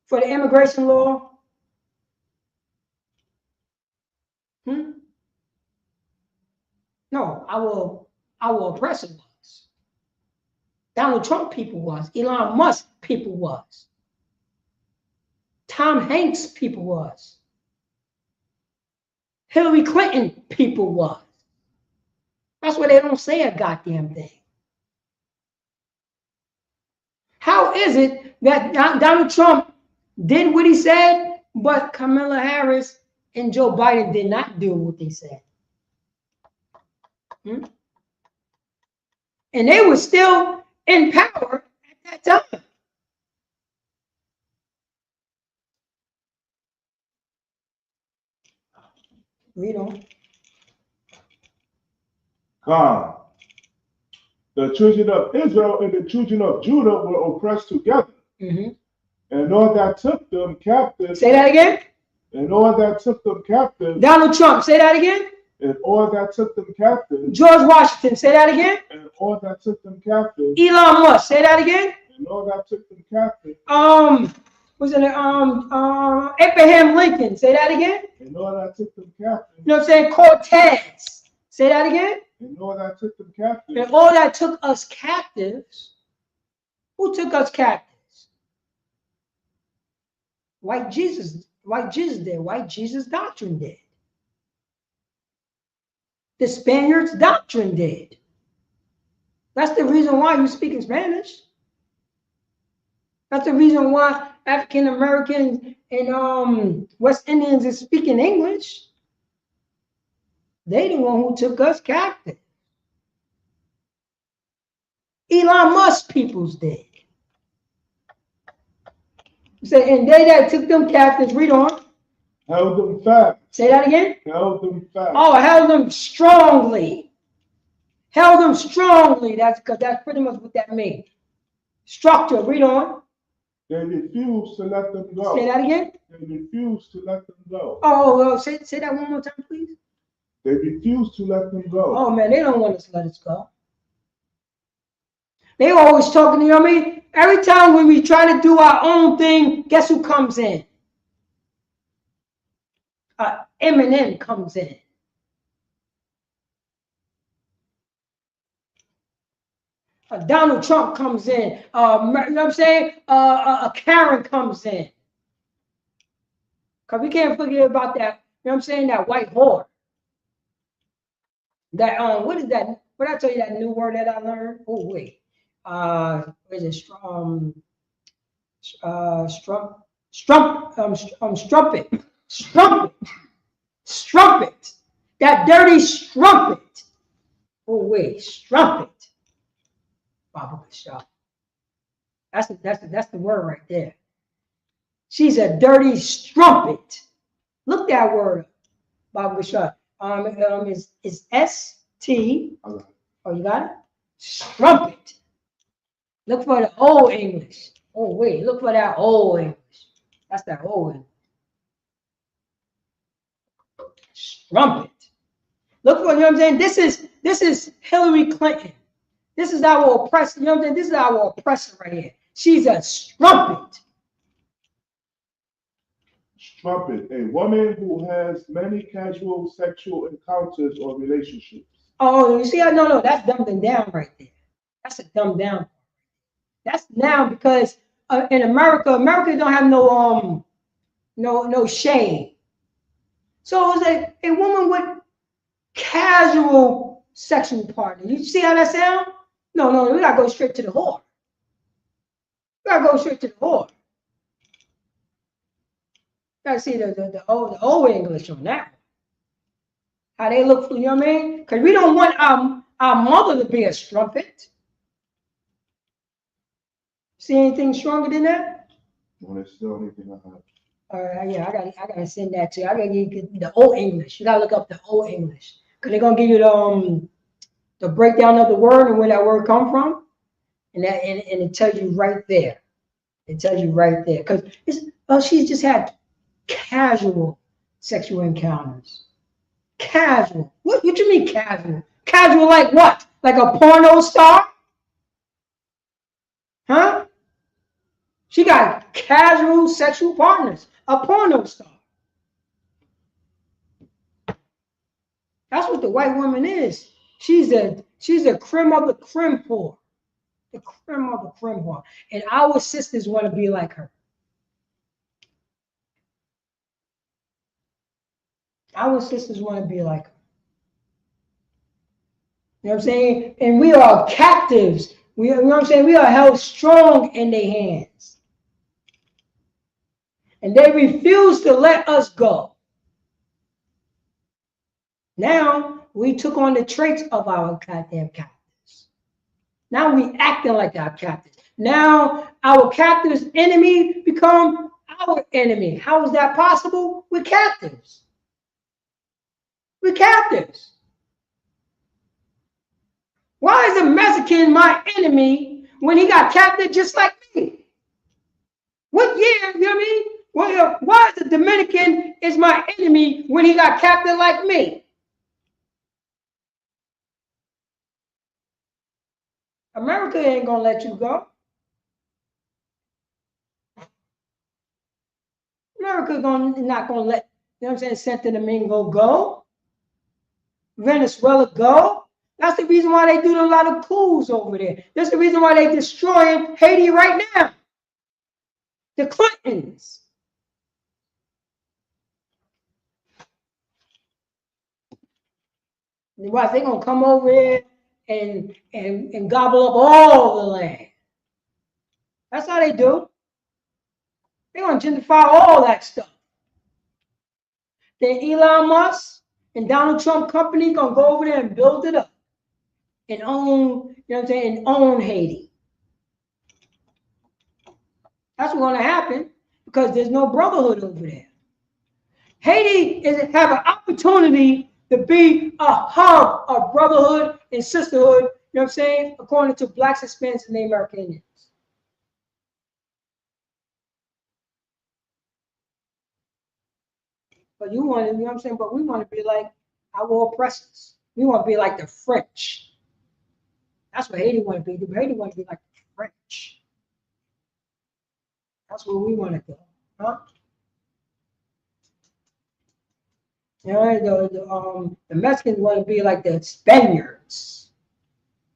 for the immigration law? No, our oppressor was. Donald Trump people was. Elon Musk people was. Tom Hanks people was. Hillary Clinton people was. That's why they don't say a goddamn thing. How is it that Donald Trump did what he said, but Kamala Harris and Joe Biden did not do what they said? And they were still in power at that time. Read on. God. The children of Israel and the children of Judah were oppressed together. And all that took them captive. Say that again. And all that took them captive. Donald Trump, say that again. And all that took them captive. George Washington, say that again. And all that took them captive. Elon Musk, say that again. And all that took them captive. Was it Abraham Lincoln, say that again. And all that took them captive. You know what I'm saying? Cortez, say that again. And all that took them captive. And all that took us captives. Who took us captives? White Jesus did. White Jesus doctrine did. The Spaniards' doctrine did. That's the reason why you speak in Spanish. That's the reason why African Americans and West Indians is speaking English. They the one who took us captive. Elon Musk peoples did. Say, and they that took them captives, read on. Held them fast. Say that again. Held them fast. Oh, held them strongly. Held them strongly. That's because that's pretty much what that means. Structure, read on. They refused to let them go. Say that again. They refused to let them go. Oh, say that one more time, please. They refused to let them go. Oh man, they don't want us to let us go. They always talking, you know what I mean? Every time when we try to do our own thing, guess who comes in? Eminem comes in. Donald Trump comes in. You know what I'm saying? Karen comes in. Because we can't forget about that, you know what I'm saying? That white whore. That, what is that? What did I tell you, that new word that I learned? Oh, wait. What is it? Strumpet. That dirty strumpet. Oh, wait, strumpet. That's the word right there. She's a dirty strumpet. Look that word up, Baba Bashar. Is S-T. Oh, you got it? Strumpet. Look for the old English. Oh, wait, look for that old English. That's that old English. Strumpet. Look for, you know what I'm saying? This is Hillary Clinton. This is our oppressor. You know what I'm saying? This is our oppressor right here. She's a strumpet. Strumpet, a woman who has many casual sexual encounters or relationships. Oh, you see, no, that's dumbing down right there. That's a dumb down. That's now because in America don't have no shame. So it's a woman with casual sexual partner. You see how that sound? No, we gotta go straight to the whore. We gotta go straight to the whore. You gotta see the old English on that one. How they look for, you know what I mean? Because we don't want our mother to be a strumpet. See anything stronger than that? Well, there's still anything I have. All right, yeah, I gotta send that to you. I gotta give you the old English. You gotta look up the old English because they're gonna give you the breakdown of the word and where that word come from, and it tells you right there. It tells you right there. Because she's just had casual sexual encounters. Casual. What you mean casual? Casual like what? Like a porno star? Huh? She got casual sexual partners. A porno star. That's what the white woman is. She's a creme of the creme whore. The creme of the creme whore. And our sisters want to be like her. Our sisters want to be like her. You know what I'm saying? And we are captives. You know what I'm saying? We are held strong in their hands. And they refuse to let us go. Now, we took on the traits of our goddamn captives. Now we acting like our captives. Now our captives' enemy become our enemy. How is that possible? We're captives. We're captives. Why is a Mexican my enemy when he got captive just like me? What year, you know what I mean? Why is the Dominican is my enemy when he got captive like me? America ain't gonna let you go. America not gonna let, you know what I'm saying, Santo Domingo go. Venezuela go. That's the reason why they do a lot of coups over there. That's the reason why they destroying Haiti right now. The Clintons. Why they gonna come over here and gobble up all the land? That's how they do. They're gonna gentrify all that stuff. Then Elon Musk and Donald Trump company gonna go over there and build it up and own, you know what I'm saying, and own Haiti. That's what's gonna happen because there's no brotherhood over there. Haiti have an opportunity to be a hub of brotherhood and sisterhood, you know what I'm saying, according to Blacks, Hispanics, and Native American Indians. But you want to, you know what I'm saying, but we want to be like our oppressors. We want to be like the French. That's what Haiti want to be. Haiti want to be like the French. That's where we want to go, huh? You know, the Mexicans want to be like the Spaniards.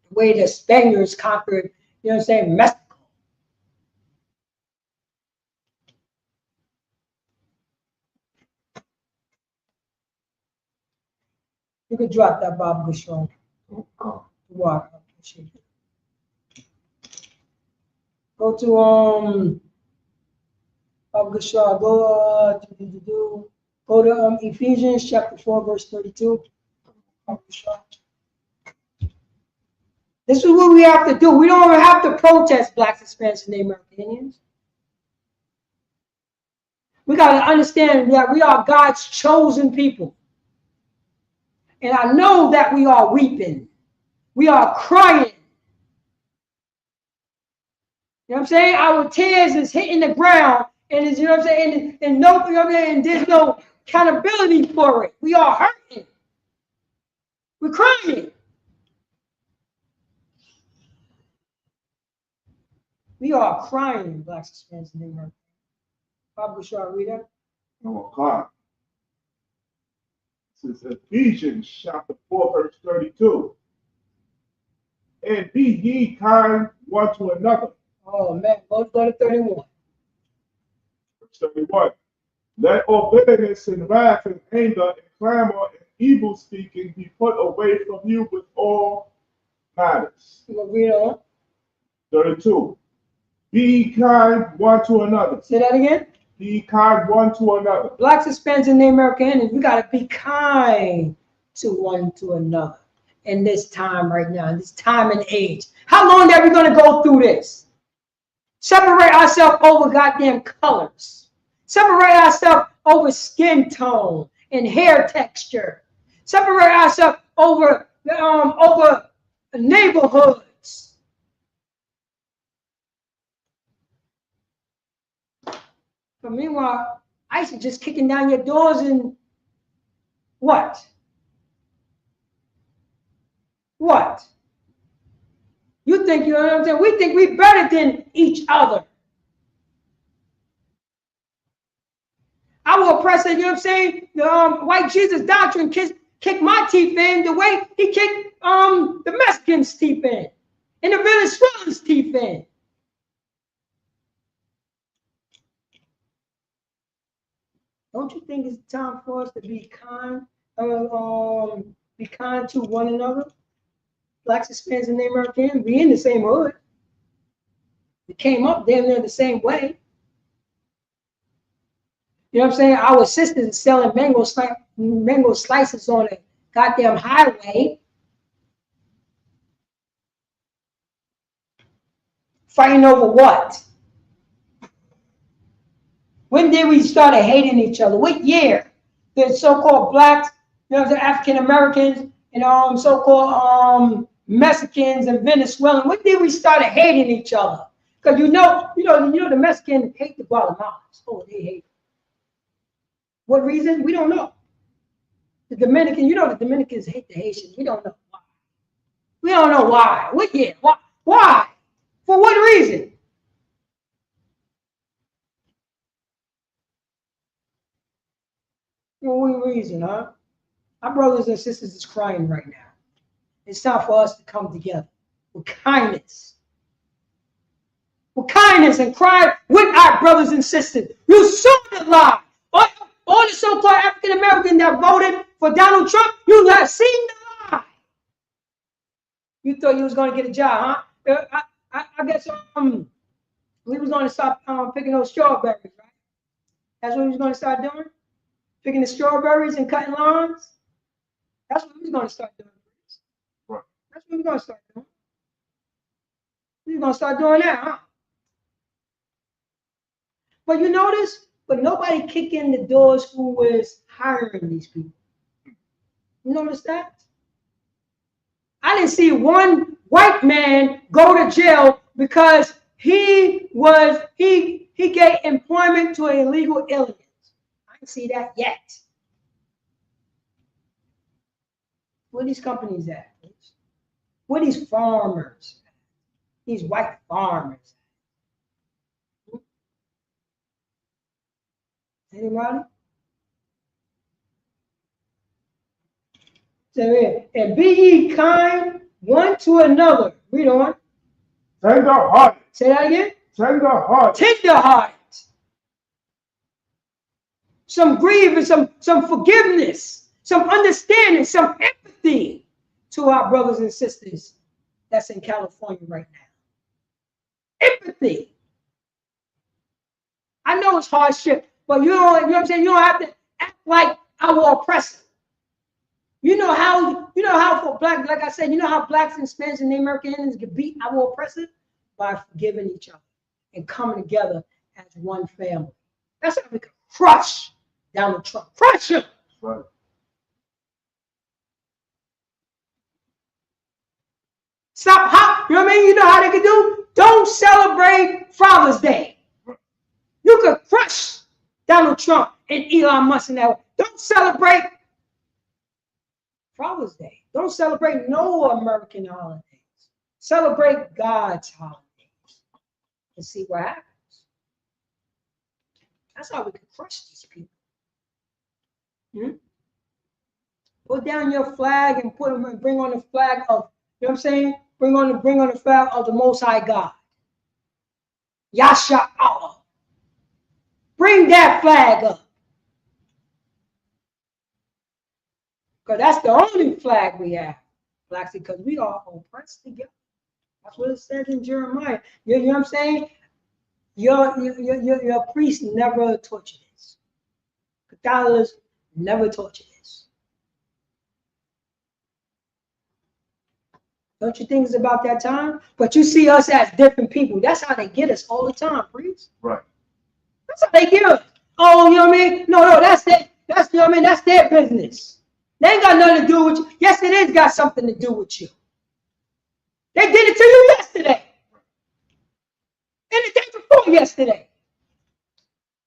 The way the Spaniards conquered, you know what I'm saying, Mexico. You could drop that Bob Gashon. Water. Go to Bob Gashon. Go to Ephesians chapter 4, verse 32. This is what we have to do. We don't have to protest Blacks, Hispanics, and Native American Indians. We got to understand that we are God's chosen people. And I know that we are weeping. We are crying. You know what I'm saying? Our tears is hitting the ground. And it's, you know what I'm saying? And no, you know what I'm saying? And there's no accountability for it. We are hurting. We're crying. We are crying, Blacks, Hispanics, and Native Americans. Bob Bouchard, read that. Oh, God. This is Ephesians chapter 4, verse 32. And be ye kind one to another. Oh, man. Go to 31. Verse 31. Let all bitterness and wrath and anger and clamor and evil speaking be put away from you with all malice. You gonna read on? 32. Be kind one to another. Say that again. Be kind one to another. Blacks, Hispanics, and Native American Indians, we gotta be kind to one to another in this time right now, in this time and age. How long are we gonna go through this? Separate ourselves over goddamn colors. Separate ourselves over skin tone and hair texture. Separate ourselves over neighborhoods. But meanwhile, ICE is just kicking down your doors and what? What? You think, you know what I'm saying? We think we're better than each other. Our oppressor, you know what I'm saying? The white Jesus doctrine kicked my teeth in the way he kicked the Mexicans' teeth in and the Venezuelans' teeth in. Don't you think it's time for us to be kind to one another? Blacks, Hispanics, and Native Americans, we in the same hood. We came up damn near the same way. You know what I'm saying? Our sisters are selling mango slices on a goddamn highway. Fighting over what? When did we start hating each other? What year? The so-called blacks, you know, the African Americans, and so-called Mexicans and Venezuelans. When did we start hating each other? Because you know the Mexicans hate the Guatemalans. Oh, they hate. What reason? We don't know. The Dominican, the Dominicans hate the Haitians. We don't know why. We don't know why. What year? Why? For what reason? For what reason, huh? Our brothers and sisters is crying right now. It's time for us to come together with kindness. With kindness and cry with our brothers and sisters. You saw the lie. All the so-called African Americans that voted for Donald Trump, you have seen the lie. You thought you was going to get a job, huh? I guess we was going to stop picking those strawberries, right? That's what we was going to start doing? Picking the strawberries and cutting lawns? That's what we was going to start doing. Right. That's what we was going to start doing. We was going to start doing that, huh? But you notice? But nobody kicked in the doors who was hiring these people. You notice that? I didn't see one white man go to jail because he gave employment to illegal aliens. I didn't see that yet. Where are these companies at? Where are these farmers? These white farmers. Anybody? So, and be ye kind one to another. Read on. Tender heart. Say that again. Tender heart. Tender heart. Some grief and some forgiveness, some understanding, some empathy to our brothers and sisters that's in California right now. Empathy. I know it's hardship. But you know what I'm saying? You don't have to act like our oppressor. You know how for black, like I said, you know how blacks and Spanish and Native Americans can beat our oppressor? By forgiving each other and coming together as one family. That's how we can crush Donald Trump. Crush him. Right. Stop hot. You know what I mean? You know how they can do? Don't celebrate Father's Day. You could crush Donald Trump and Elon Musk and that. Don't celebrate Father's Day. Don't celebrate no American holidays. Celebrate God's holidays and see what happens. That's how we can crush these people. Put down your flag and bring on the flag of, you know what I'm saying? Bring on the flag of the Most High God. Yasha Allah. Bring that flag up. Because that's the only flag we have. Blacks, because we are oppressed together. That's what it says in Jeremiah. You know what I'm saying? Your priest never taught you this. Catholics never taught you this. Don't you think it's about that time? But you see us as different people. That's how they get us all the time, priest. Right. That's how they get us. Oh, you know what I mean? No, that's it. That's, you know what I mean? That's their business. They ain't got nothing to do with you. Yes, it is got something to do with you. They did it to you yesterday. And the day before yesterday.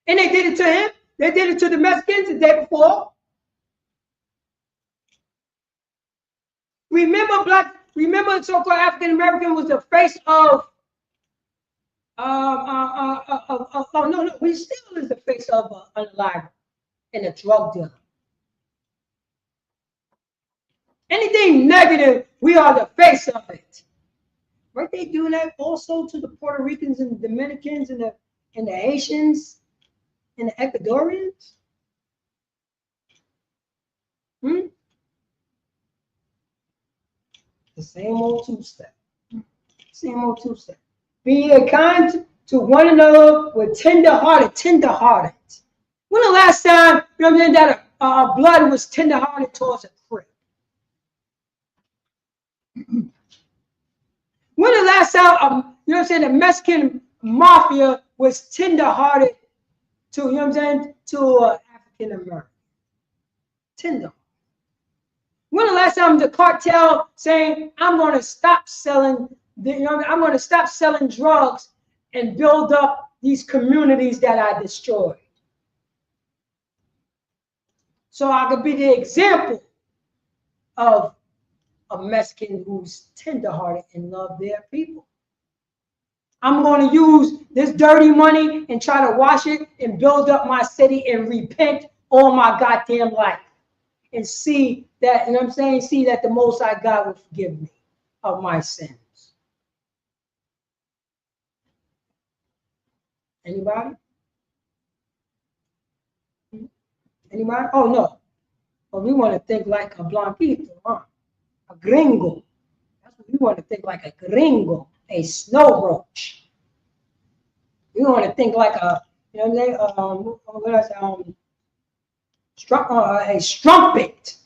And they did it to him. They did it to the Mexicans the day before. Remember so-called African American was the face of we still is the face of an unalive and a drug dealer. Anything negative, we are the face of it. Right? They doing that also to the Puerto Ricans and the Dominicans and the Haitians and the Ecuadorians. The same old two-step. Same old two-step. Be kind to one another with tender-hearted. When the last time, you know what I mean, that blood was tender-hearted towards a crip? When the last time, you know what I'm saying, the Mexican mafia was tender-hearted to, you know what I'm saying, to African American? Tender. When the last time the cartel saying, I'm going to stop selling, I'm going to stop selling drugs and build up these communities that I destroyed? So I could be the example of a Mexican who's tenderhearted and love their people. I'm going to use this dirty money and try to wash it and build up my city and repent all my goddamn life. And see that, you know what I'm saying? See that the Most High God will forgive me of my sins. Anybody? Anybody? Oh, no. Well, we want to think like a blanquito, huh? A gringo. That's what we want to think like, a gringo, a snow roach. We want to think like a, you know what I'm saying? A strumpet.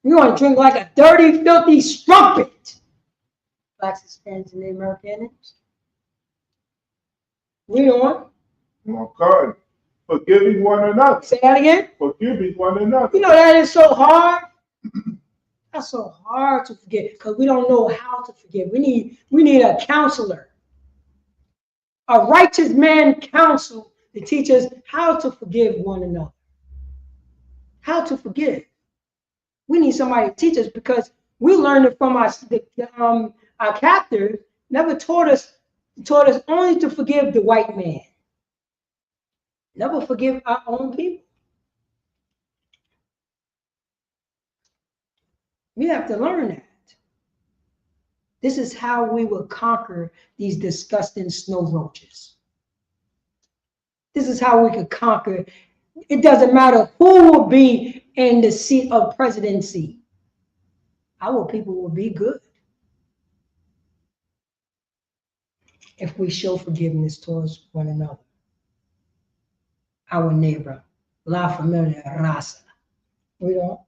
We want to drink like a dirty, filthy strumpet. Blacks, Hispanics, and Native Americans. We don't. Oh, God. Forgiving one another. Say that again? Forgiving one another. You know, that is so hard. That's so hard to forgive because we don't know how to forgive. We need a counselor. A righteous man counsel to teach us how to forgive one another. How to forgive. We need somebody to teach us because we learned it from our captors. Never taught us only to forgive the white man. Never forgive our own people. We have to learn that. This is how we will conquer these disgusting snow roaches. This is how we could conquer. It doesn't matter who will be in the seat of presidency. Our people will be good if we show forgiveness towards one another. Our neighbor, La Familia Raza. We don't.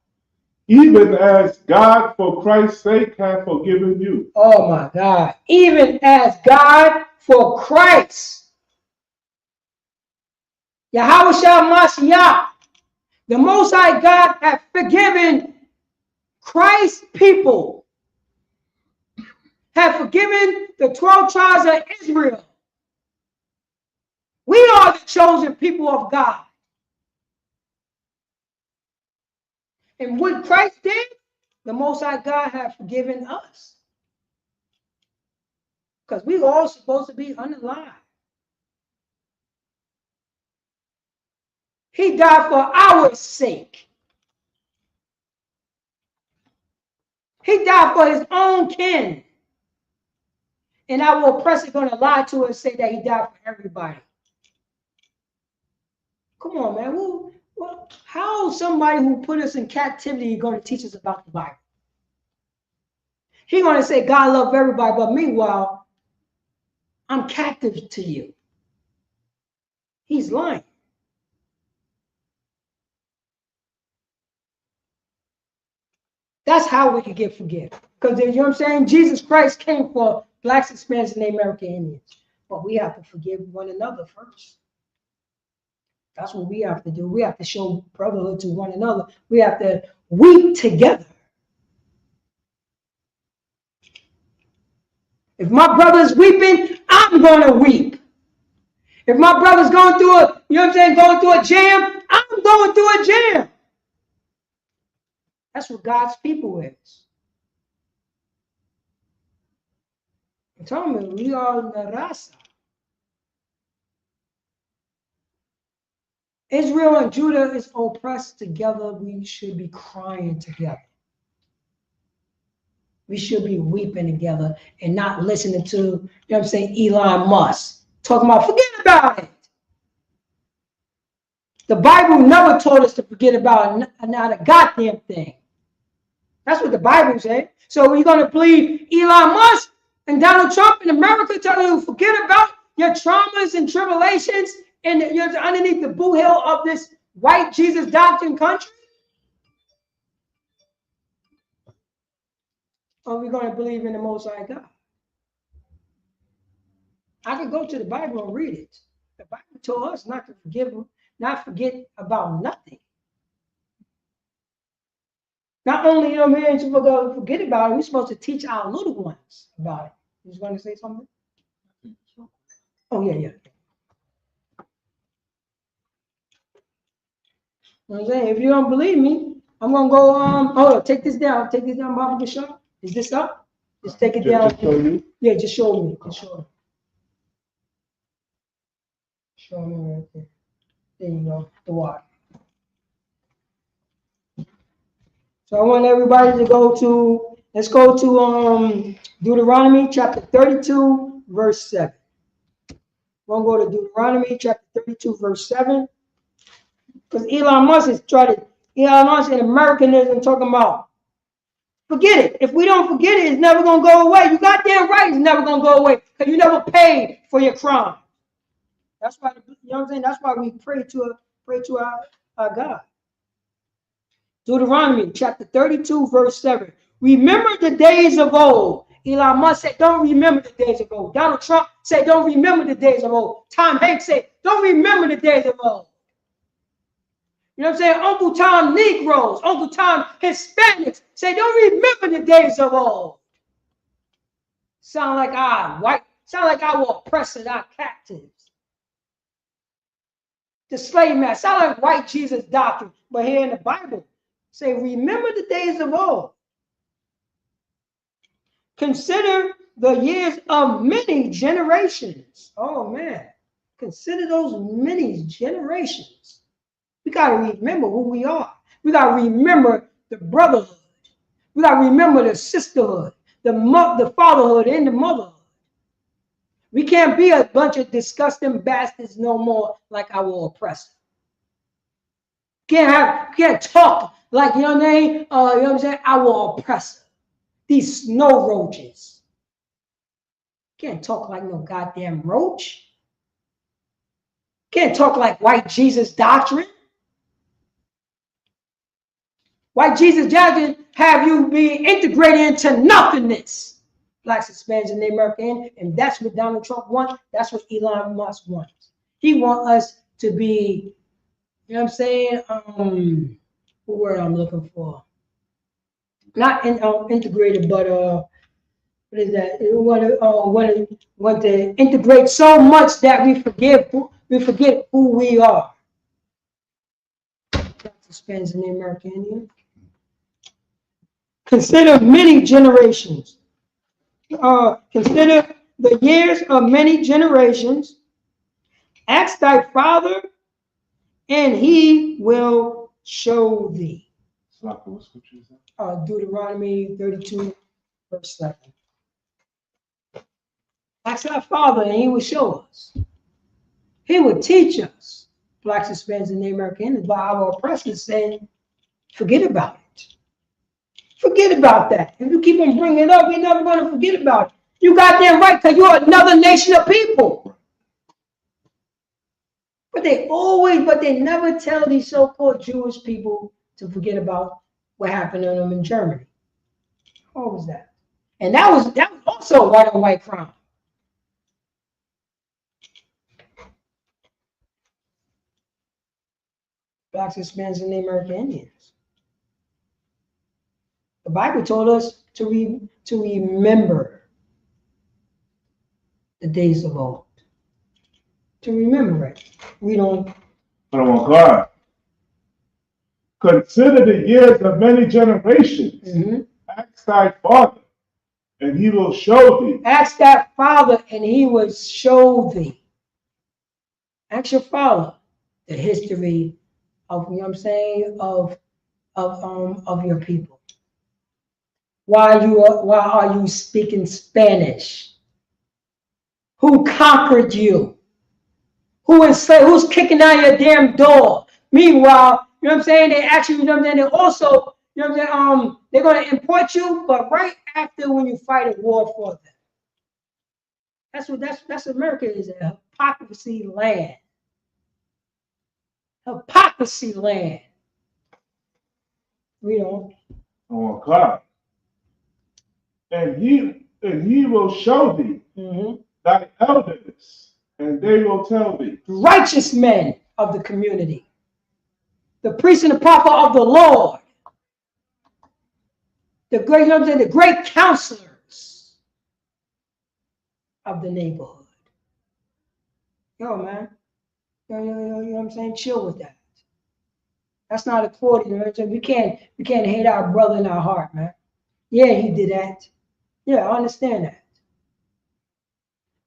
Even as God, for Christ's sake, have forgiven you. Oh my God. Even as God, for Christ. Yahweh Mashiach, the Most High God, have forgiven Christ's people. Have forgiven the 12 tribes of Israel. We are the chosen people of God. And what Christ did, the Most High God have forgiven us. Because we were all supposed to be unalive. He died for our sake. He died for his own kin. And our oppressor going to lie to us and say that he died for everybody. Come on, man. Well, how somebody who put us in captivity going to teach us about the Bible? He's going to say God loves everybody, but meanwhile, I'm captive to you. He's lying. That's how we can get forgiven. Because you know what I'm saying? Jesus Christ came for blacks, Hispanics, and American Indians. But we have to forgive one another first. That's what we have to do. We have to show brotherhood to one another. We have to weep together. If my brother's weeping, I'm going to weep. If my brother's going through a, you know what I'm saying, going through a jam, I'm going through a jam. That's what God's people is. I'm telling you, we are the Rasa. Israel and Judah is oppressed together. We should be crying together. We should be weeping together and not listening to, you know what I'm saying, Elon Musk talking about forget about it. The Bible never told us to forget about not a goddamn thing. That's what the Bible said. So we're going to believe Elon Musk and Donald Trump in America telling you forget about your traumas and tribulations and you're underneath the boo hill of this white Jesus doctrine country? Or are we going to believe in the Most High God? I could go to the Bible and read it. The Bible told us not to forgive, not forget about nothing. Not only, you know, we're supposed to forget about it, we're supposed to teach our little ones about it. You just want to say something? Oh, yeah. You know what I'm saying? If you don't believe me, I'm going to go, hold on, take this down. Take this down, Bobby Bishop. Is this up? Just take it down. Just show you? Yeah, just show me. Just show me. Show me right there. There you go, the water. So I want everybody to go to, let's go to Deuteronomy chapter 32, verse 7. We're going to go to Deuteronomy chapter 32, verse 7. Because Elon Musk and Americanism talking about, forget it. If we don't forget it, it's never going to go away. You got damn right, it's never going to go away because you never paid for your crime. That's why, you know what I'm saying? That's why we pray to our God. Deuteronomy chapter 32, verse 7. Remember the days of old. Elon Musk said, don't remember the days of old. Donald Trump said, don't remember the days of old. Tom Hanks said, don't remember the days of old. You know what I'm saying? Uncle Tom Negroes, Uncle Tom Hispanics say, don't remember the days of old. Sound like our oppressors, our captives. The slave master, sound like white Jesus doctrine. But here in the Bible, say, remember the days of old. Consider the years of many generations. Oh, man. Consider those many generations. We got to remember who we are. We got to remember the brotherhood. We got to remember the sisterhood, the fatherhood, and the motherhood. We can't be a bunch of disgusting bastards no more like our oppressor. Can't talk like, you know what I mean? You know what I'm saying? Our oppressor. These snow roaches. Can't talk like no goddamn roach. Can't talk like white Jesus doctrine. White Jesus doctrine have you be integrated into nothingness. Blacks, Hispanics, and the American, and that's what Donald Trump wants. That's what Elon Musk wants. He wants us to be, you know what I'm saying? What word I'm looking for? Not integrated, but what is that? We want to integrate so much that we forget who we are. Blacks, Hispanics, and the American Indian. Consider many generations. Consider the years of many generations. Ask thy father, and he will show thee. Deuteronomy 32, verse 7. Ask our father, and he will show us. He will teach us. Blacks, Hispanics, and the Americans, by our oppressors saying, forget about it. Forget about that. If you keep on bringing it up, we're never going to forget about it. You got that right, because you're another nation of people. But they never tell these so-called Jewish people to forget about what happened to them in Germany. What was that? And that was also a white on white crime. Blacks, Hispanics, and the American Indians. The Bible told us to remember the days of old. to remember it. We don't. Oh God. Consider the years of many generations. Ask thy father, and he will show thee. Ask that father, and he will show thee. Ask your father the history of, you know what I'm saying, of your people. Why are you speaking Spanish? Who conquered you? Who enslaved? Who's kicking out your damn door? Meanwhile, you know what I'm saying? They actually, you know what I'm saying? They also, you know what I'm saying? They're gonna import you, but right after when you fight a war for them. That's what America is, a hypocrisy land. Hypocrisy land. We don't. Oh God. And he will show thee thy elders, and they will tell thee. Righteous men of the community. The priest and the prophet of the Lord. The great, you know what I'm saying, the great counselors of the neighborhood. Yo, man. You know what I'm saying? Chill with that. That's not according, you know what I'm saying? We can't hate our brother in our heart, man. Yeah, he did that. Yeah, I understand that.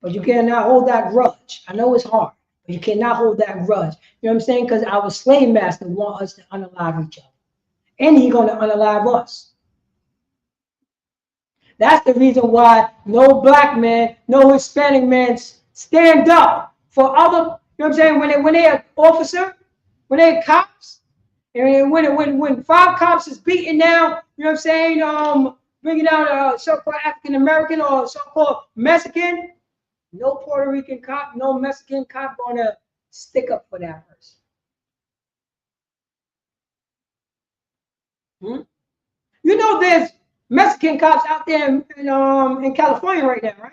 But you cannot hold that grudge. I know it's hard, but you cannot hold that grudge. You know what I'm saying? Because our slave master wants us to unalive each other. And he's going to unalive us. That's the reason why no black man, no Hispanic man stand up for other, you know what I'm saying, when they're officer, when they're cops, and when 5 cops is beating down, you know what I'm saying, bringing down a so-called African American or so-called Mexican, no Puerto Rican cop, no Mexican cop gonna stick up for that person. You know there's Mexican cops out there in California right now, right?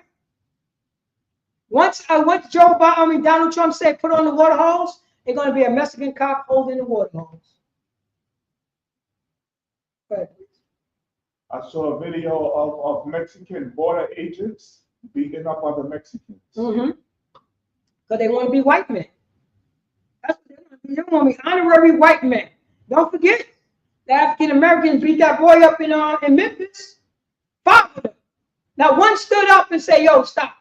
Once Donald Trump said put on the water hose, there's gonna be a Mexican cop holding the water hose. I saw a video of Mexican border agents beating up other Mexicans. Because they want to be white men. That's what they want to be honorary white men. Don't forget, the African Americans beat that boy up in Memphis. 5 of them. Now one stood up and said, "Yo, stop."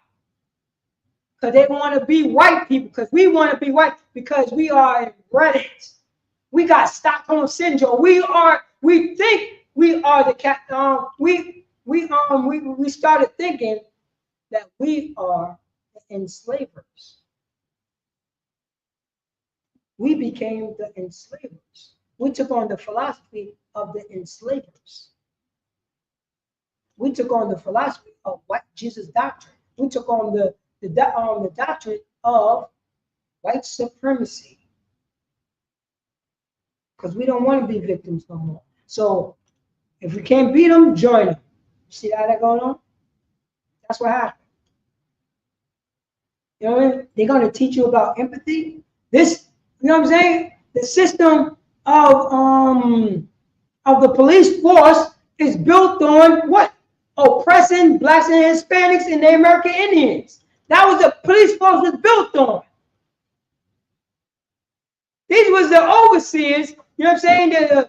Because they want to be white people. Because we want to be white. Because we are inbred. We got Stockholm syndrome. We think we are the cat. We started thinking that we are the enslavers. We became the enslavers. We took on the philosophy of the enslavers. We took on the philosophy of white Jesus doctrine. We took on the doctrine of white supremacy. Because we don't want to be victims no more. So if we can't beat them, join them. See how that going on? That's what happened. You know what I mean? They're going to teach you about empathy. This, you know what I'm saying? The system of the police force is built on what? Oppressing blacks and Hispanics and the American Indians. That was the police force was built on. These was the overseers, you know what I'm saying?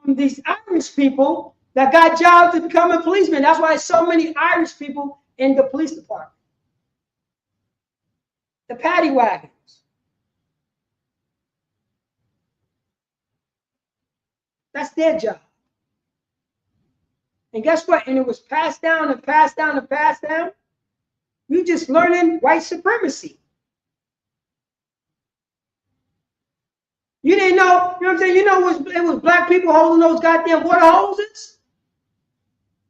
These Irish people that got jobs to become a policeman. That's why so many Irish people in the police department. The paddy wagons. That's their job. And guess what? And it was passed down and passed down and passed down. You just learning white supremacy. You didn't know, you know what I'm saying? You know it was black people holding those goddamn water hoses?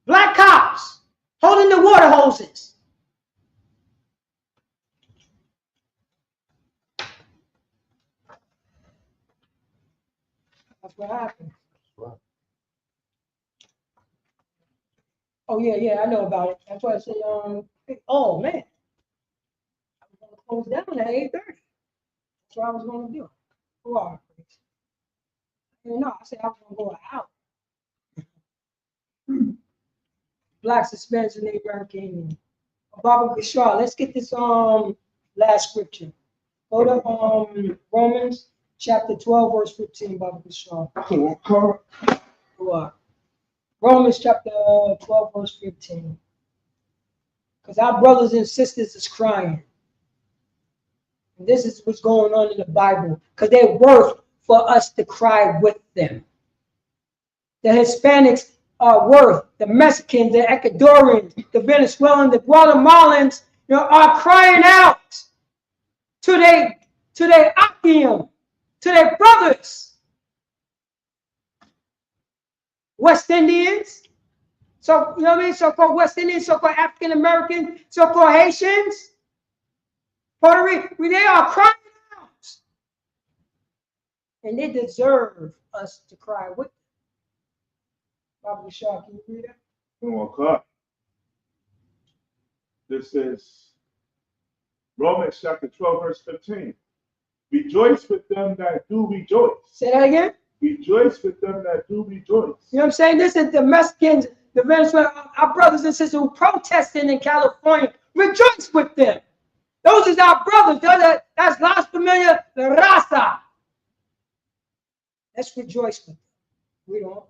Black cops holding the water hoses. That's what happened. Oh yeah, I know about it. That's why I said, oh man, I was gonna close down at 8:30. That's what I was gonna do. Oh, no, I said I was gonna go out. Black suspension, they American. Baba Gashar. Let's get this last scripture. Go to Romans chapter 12, verse 15, Baba Bishar. Romans chapter 12, verse 15. Because our brothers and sisters is crying. And this is what's going on in the Bible. Because they're worth for us to cry with them. The Hispanics are worth, the Mexicans, the Ecuadorians, the Venezuelans, the Guatemalans, are crying out to their Akium, to their brothers. West Indians, so you know what I mean, so-called West Indians, so-called African Americans, so-called Haitians, Puerto Rico, they are crying out, and they deserve us to cry with them. Baba Shaw, can you read that? Okay. This is Romans chapter 12, verse 15. Rejoice with them that do rejoice. Say that again. Rejoice with them that do rejoice. You know what I'm saying? This is the Mexicans, the Venezuelans, our brothers and sisters who protesting in California. Rejoice with them. Those is our brothers. That's Las Familia de Raza. Let's rejoice with them. We don't.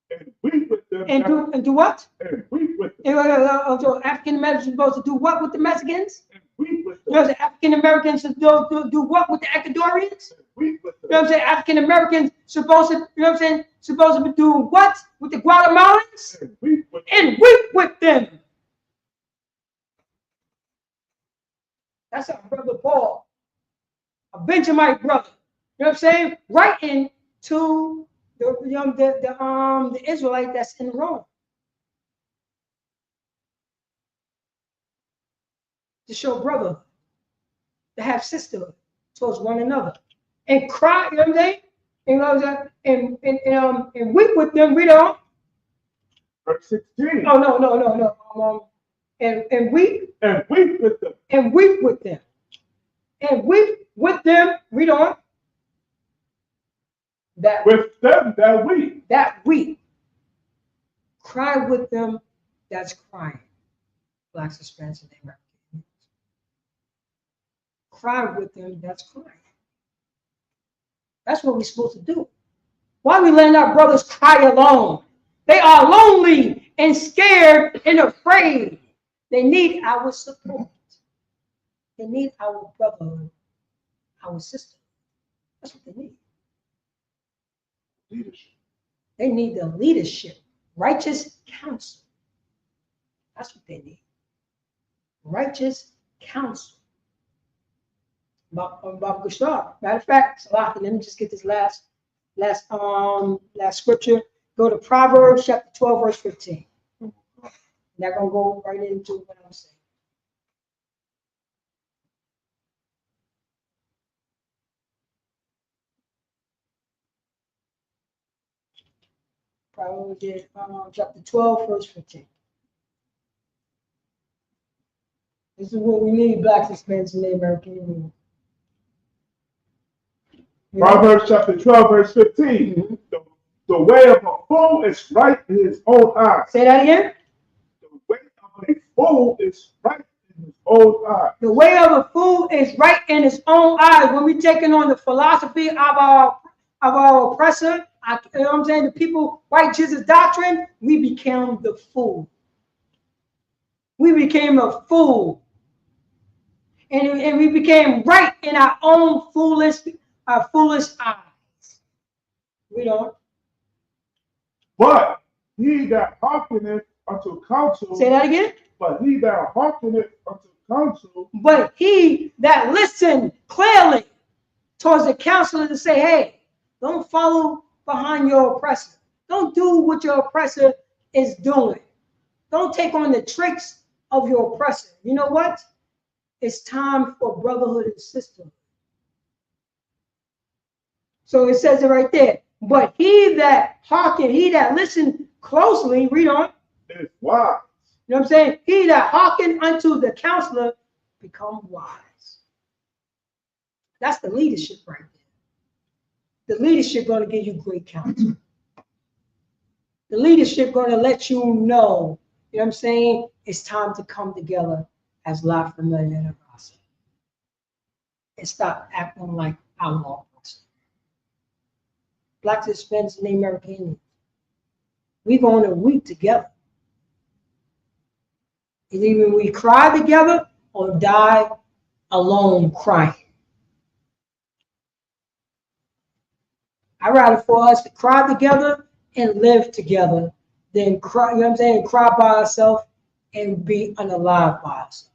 And weep with them. And do what? And weep with them. So African Americans are supposed to do what with the Mexicans? And weep with them. You know what I'm saying? African Americans do what with the Ecuadorians? And weep with them. You know what I'm saying? African Americans supposed to, you know what I'm saying? Supposed to be doing what with the Guatemalans? And weep with them. And weep with them. That's our brother Paul, a Benjamite brother. You know what I'm saying? Writing to the Israelite that's in Rome. To show brotherhood, to have sisterhood towards one another. And cry, you know what I'm saying? And weep with them, we don't. Verse 16. Oh, no. And weep. And weep with them. And weep with them. And weep with them, we don't. With them that weep. That weep. Cry with them, that's crying. Blacks, Hispanics, and Americans. Cry with them, that's crying. That's what we're supposed to do. Why are we letting our brothers cry alone? They are lonely and scared and afraid. They need our support. They need our brotherhood, our sister. That's what they need. Leadership. They need the leadership, righteous counsel. That's what they need. Righteous counsel. Matter of fact, let me just get this last scripture. Go to Proverbs chapter 12, verse 15. They're gonna go right into what I'm saying. Proverbs chapter 12, verse 15. This is what we need, blacks, Hispanics, and Native American Union. Proverbs chapter 12, verse 15. Mm-hmm. The way of a fool is right in his own eyes. Say that again. The way of a fool is right in his own eyes. The way of a fool is right in his own eyes. When we're taking on the philosophy of our oppressor, you know what I'm saying, the people, white Jesus doctrine, we became the fool. We became a fool. And we became right in our own foolish eyes. We don't. But he that hearkeneth unto counsel. Say that again. But he that hearkeneth unto counsel. But he that listened clearly towards the counselor to say, hey, don't follow behind your oppressor. Don't do what your oppressor is doing. Don't take on the tricks of your oppressor. You know what? It's time for brotherhood and sisterhood. So it says it right there. But he that hearken, he that listen closely, read on. Is wise. You know what I'm saying? He that hearken unto the counselor become wise. That's the leadership right there. The leadership going to give you great counsel. The leadership going to let you know, you know what I'm saying? It's time to come together as La Familia de Raza. and stop acting like outlaws. Blacks, Hispanics, and American Indians. We go in a week together. And either we cry together or die alone crying. I'd rather for us to cry together and live together than cry, you know what I'm saying, cry by ourselves and be unalive by ourselves.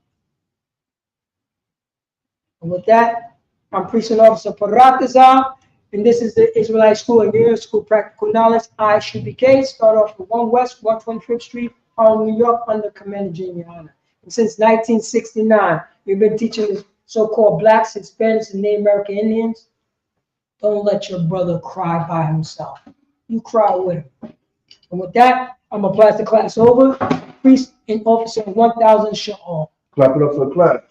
And with that, I'm Precinct Officer Paratazar, and this is the Israelite School and Union School Practical Knowledge, ISUPK. Start off with 1 West, 125th Street, Harlem, New York, under Commander Giuliani. And since 1969, we've been teaching the so-called Blacks, Hispanics, and Native American Indians. Don't let your brother cry by himself. You cry with him. And with that, I'm going to pass the class over. Priest and Officer 1000 Sha'al. Clap it up for the class.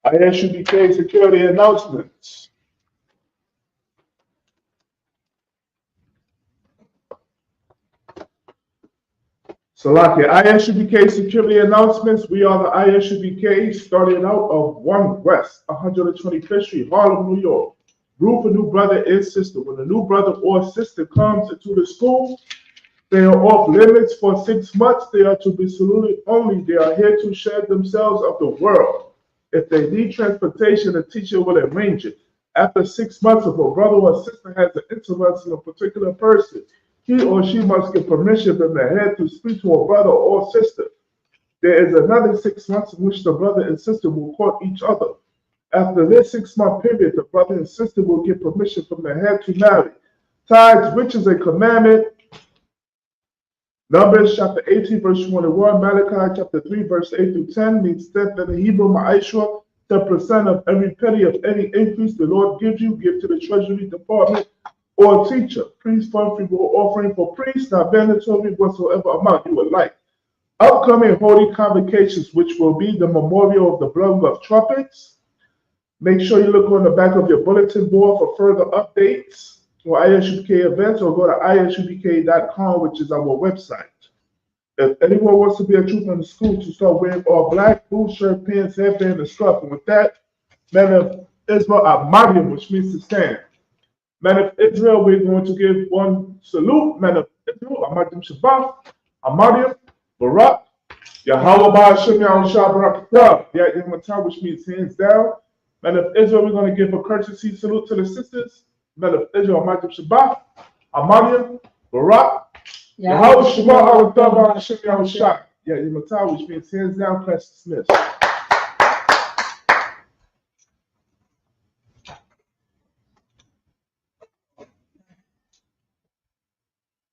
ISUPK security announcements. Salakia, ISUPK security announcements. We are the ISUPK starting out of 1 West, 125th Street, Harlem, New York. Group for new brother and sister. When a new brother or sister comes into the school, they are off limits for 6 months. They are to be saluted only. They are here to shed themselves of the world. If they need transportation, the teacher will arrange it. After 6 months, if a brother or sister has an interest in a particular person, he or she must get permission from the head to speak to a brother or sister. There is another 6 months in which the brother and sister will court each other. After this 6-month period, the brother and sister will get permission from the head to marry. Tithes, which is a commandment. Numbers chapter 18, verse 21, Malachi chapter 3, verse 8 through 10 means that in the Hebrew Ma'ashua, 10% of every penny of any increase the Lord gives you, give to the treasury department or teacher. Priest fund free will offering for priests, not mandatory whatsoever amount you would like. Upcoming holy convocations, which will be the memorial of the blowing of trumpets. Make sure you look on the back of your bulletin board for further updates for ISUPK events, or go to isupk.com, which is our website. If anyone wants to be a trooper in the school, to start wearing all black, boots, shirt, pants, headband, and scarf. And with that, man of Israel, Amadium, which means to stand. Man of Israel, we're going to give one salute. Man of Israel, Amadium Shabbat, Amadium, Barak, Yahweh Ba'ashem Yahushua Barakatah, Yahweh, which means hands down. Man of Israel, we're going to give a courtesy salute to the sisters. Men of Israel, Amadium Shabbat, Amadium, Barak, Yahweh Shema, Yahweh Hashem Yahushua, which means hands down, class dismissed.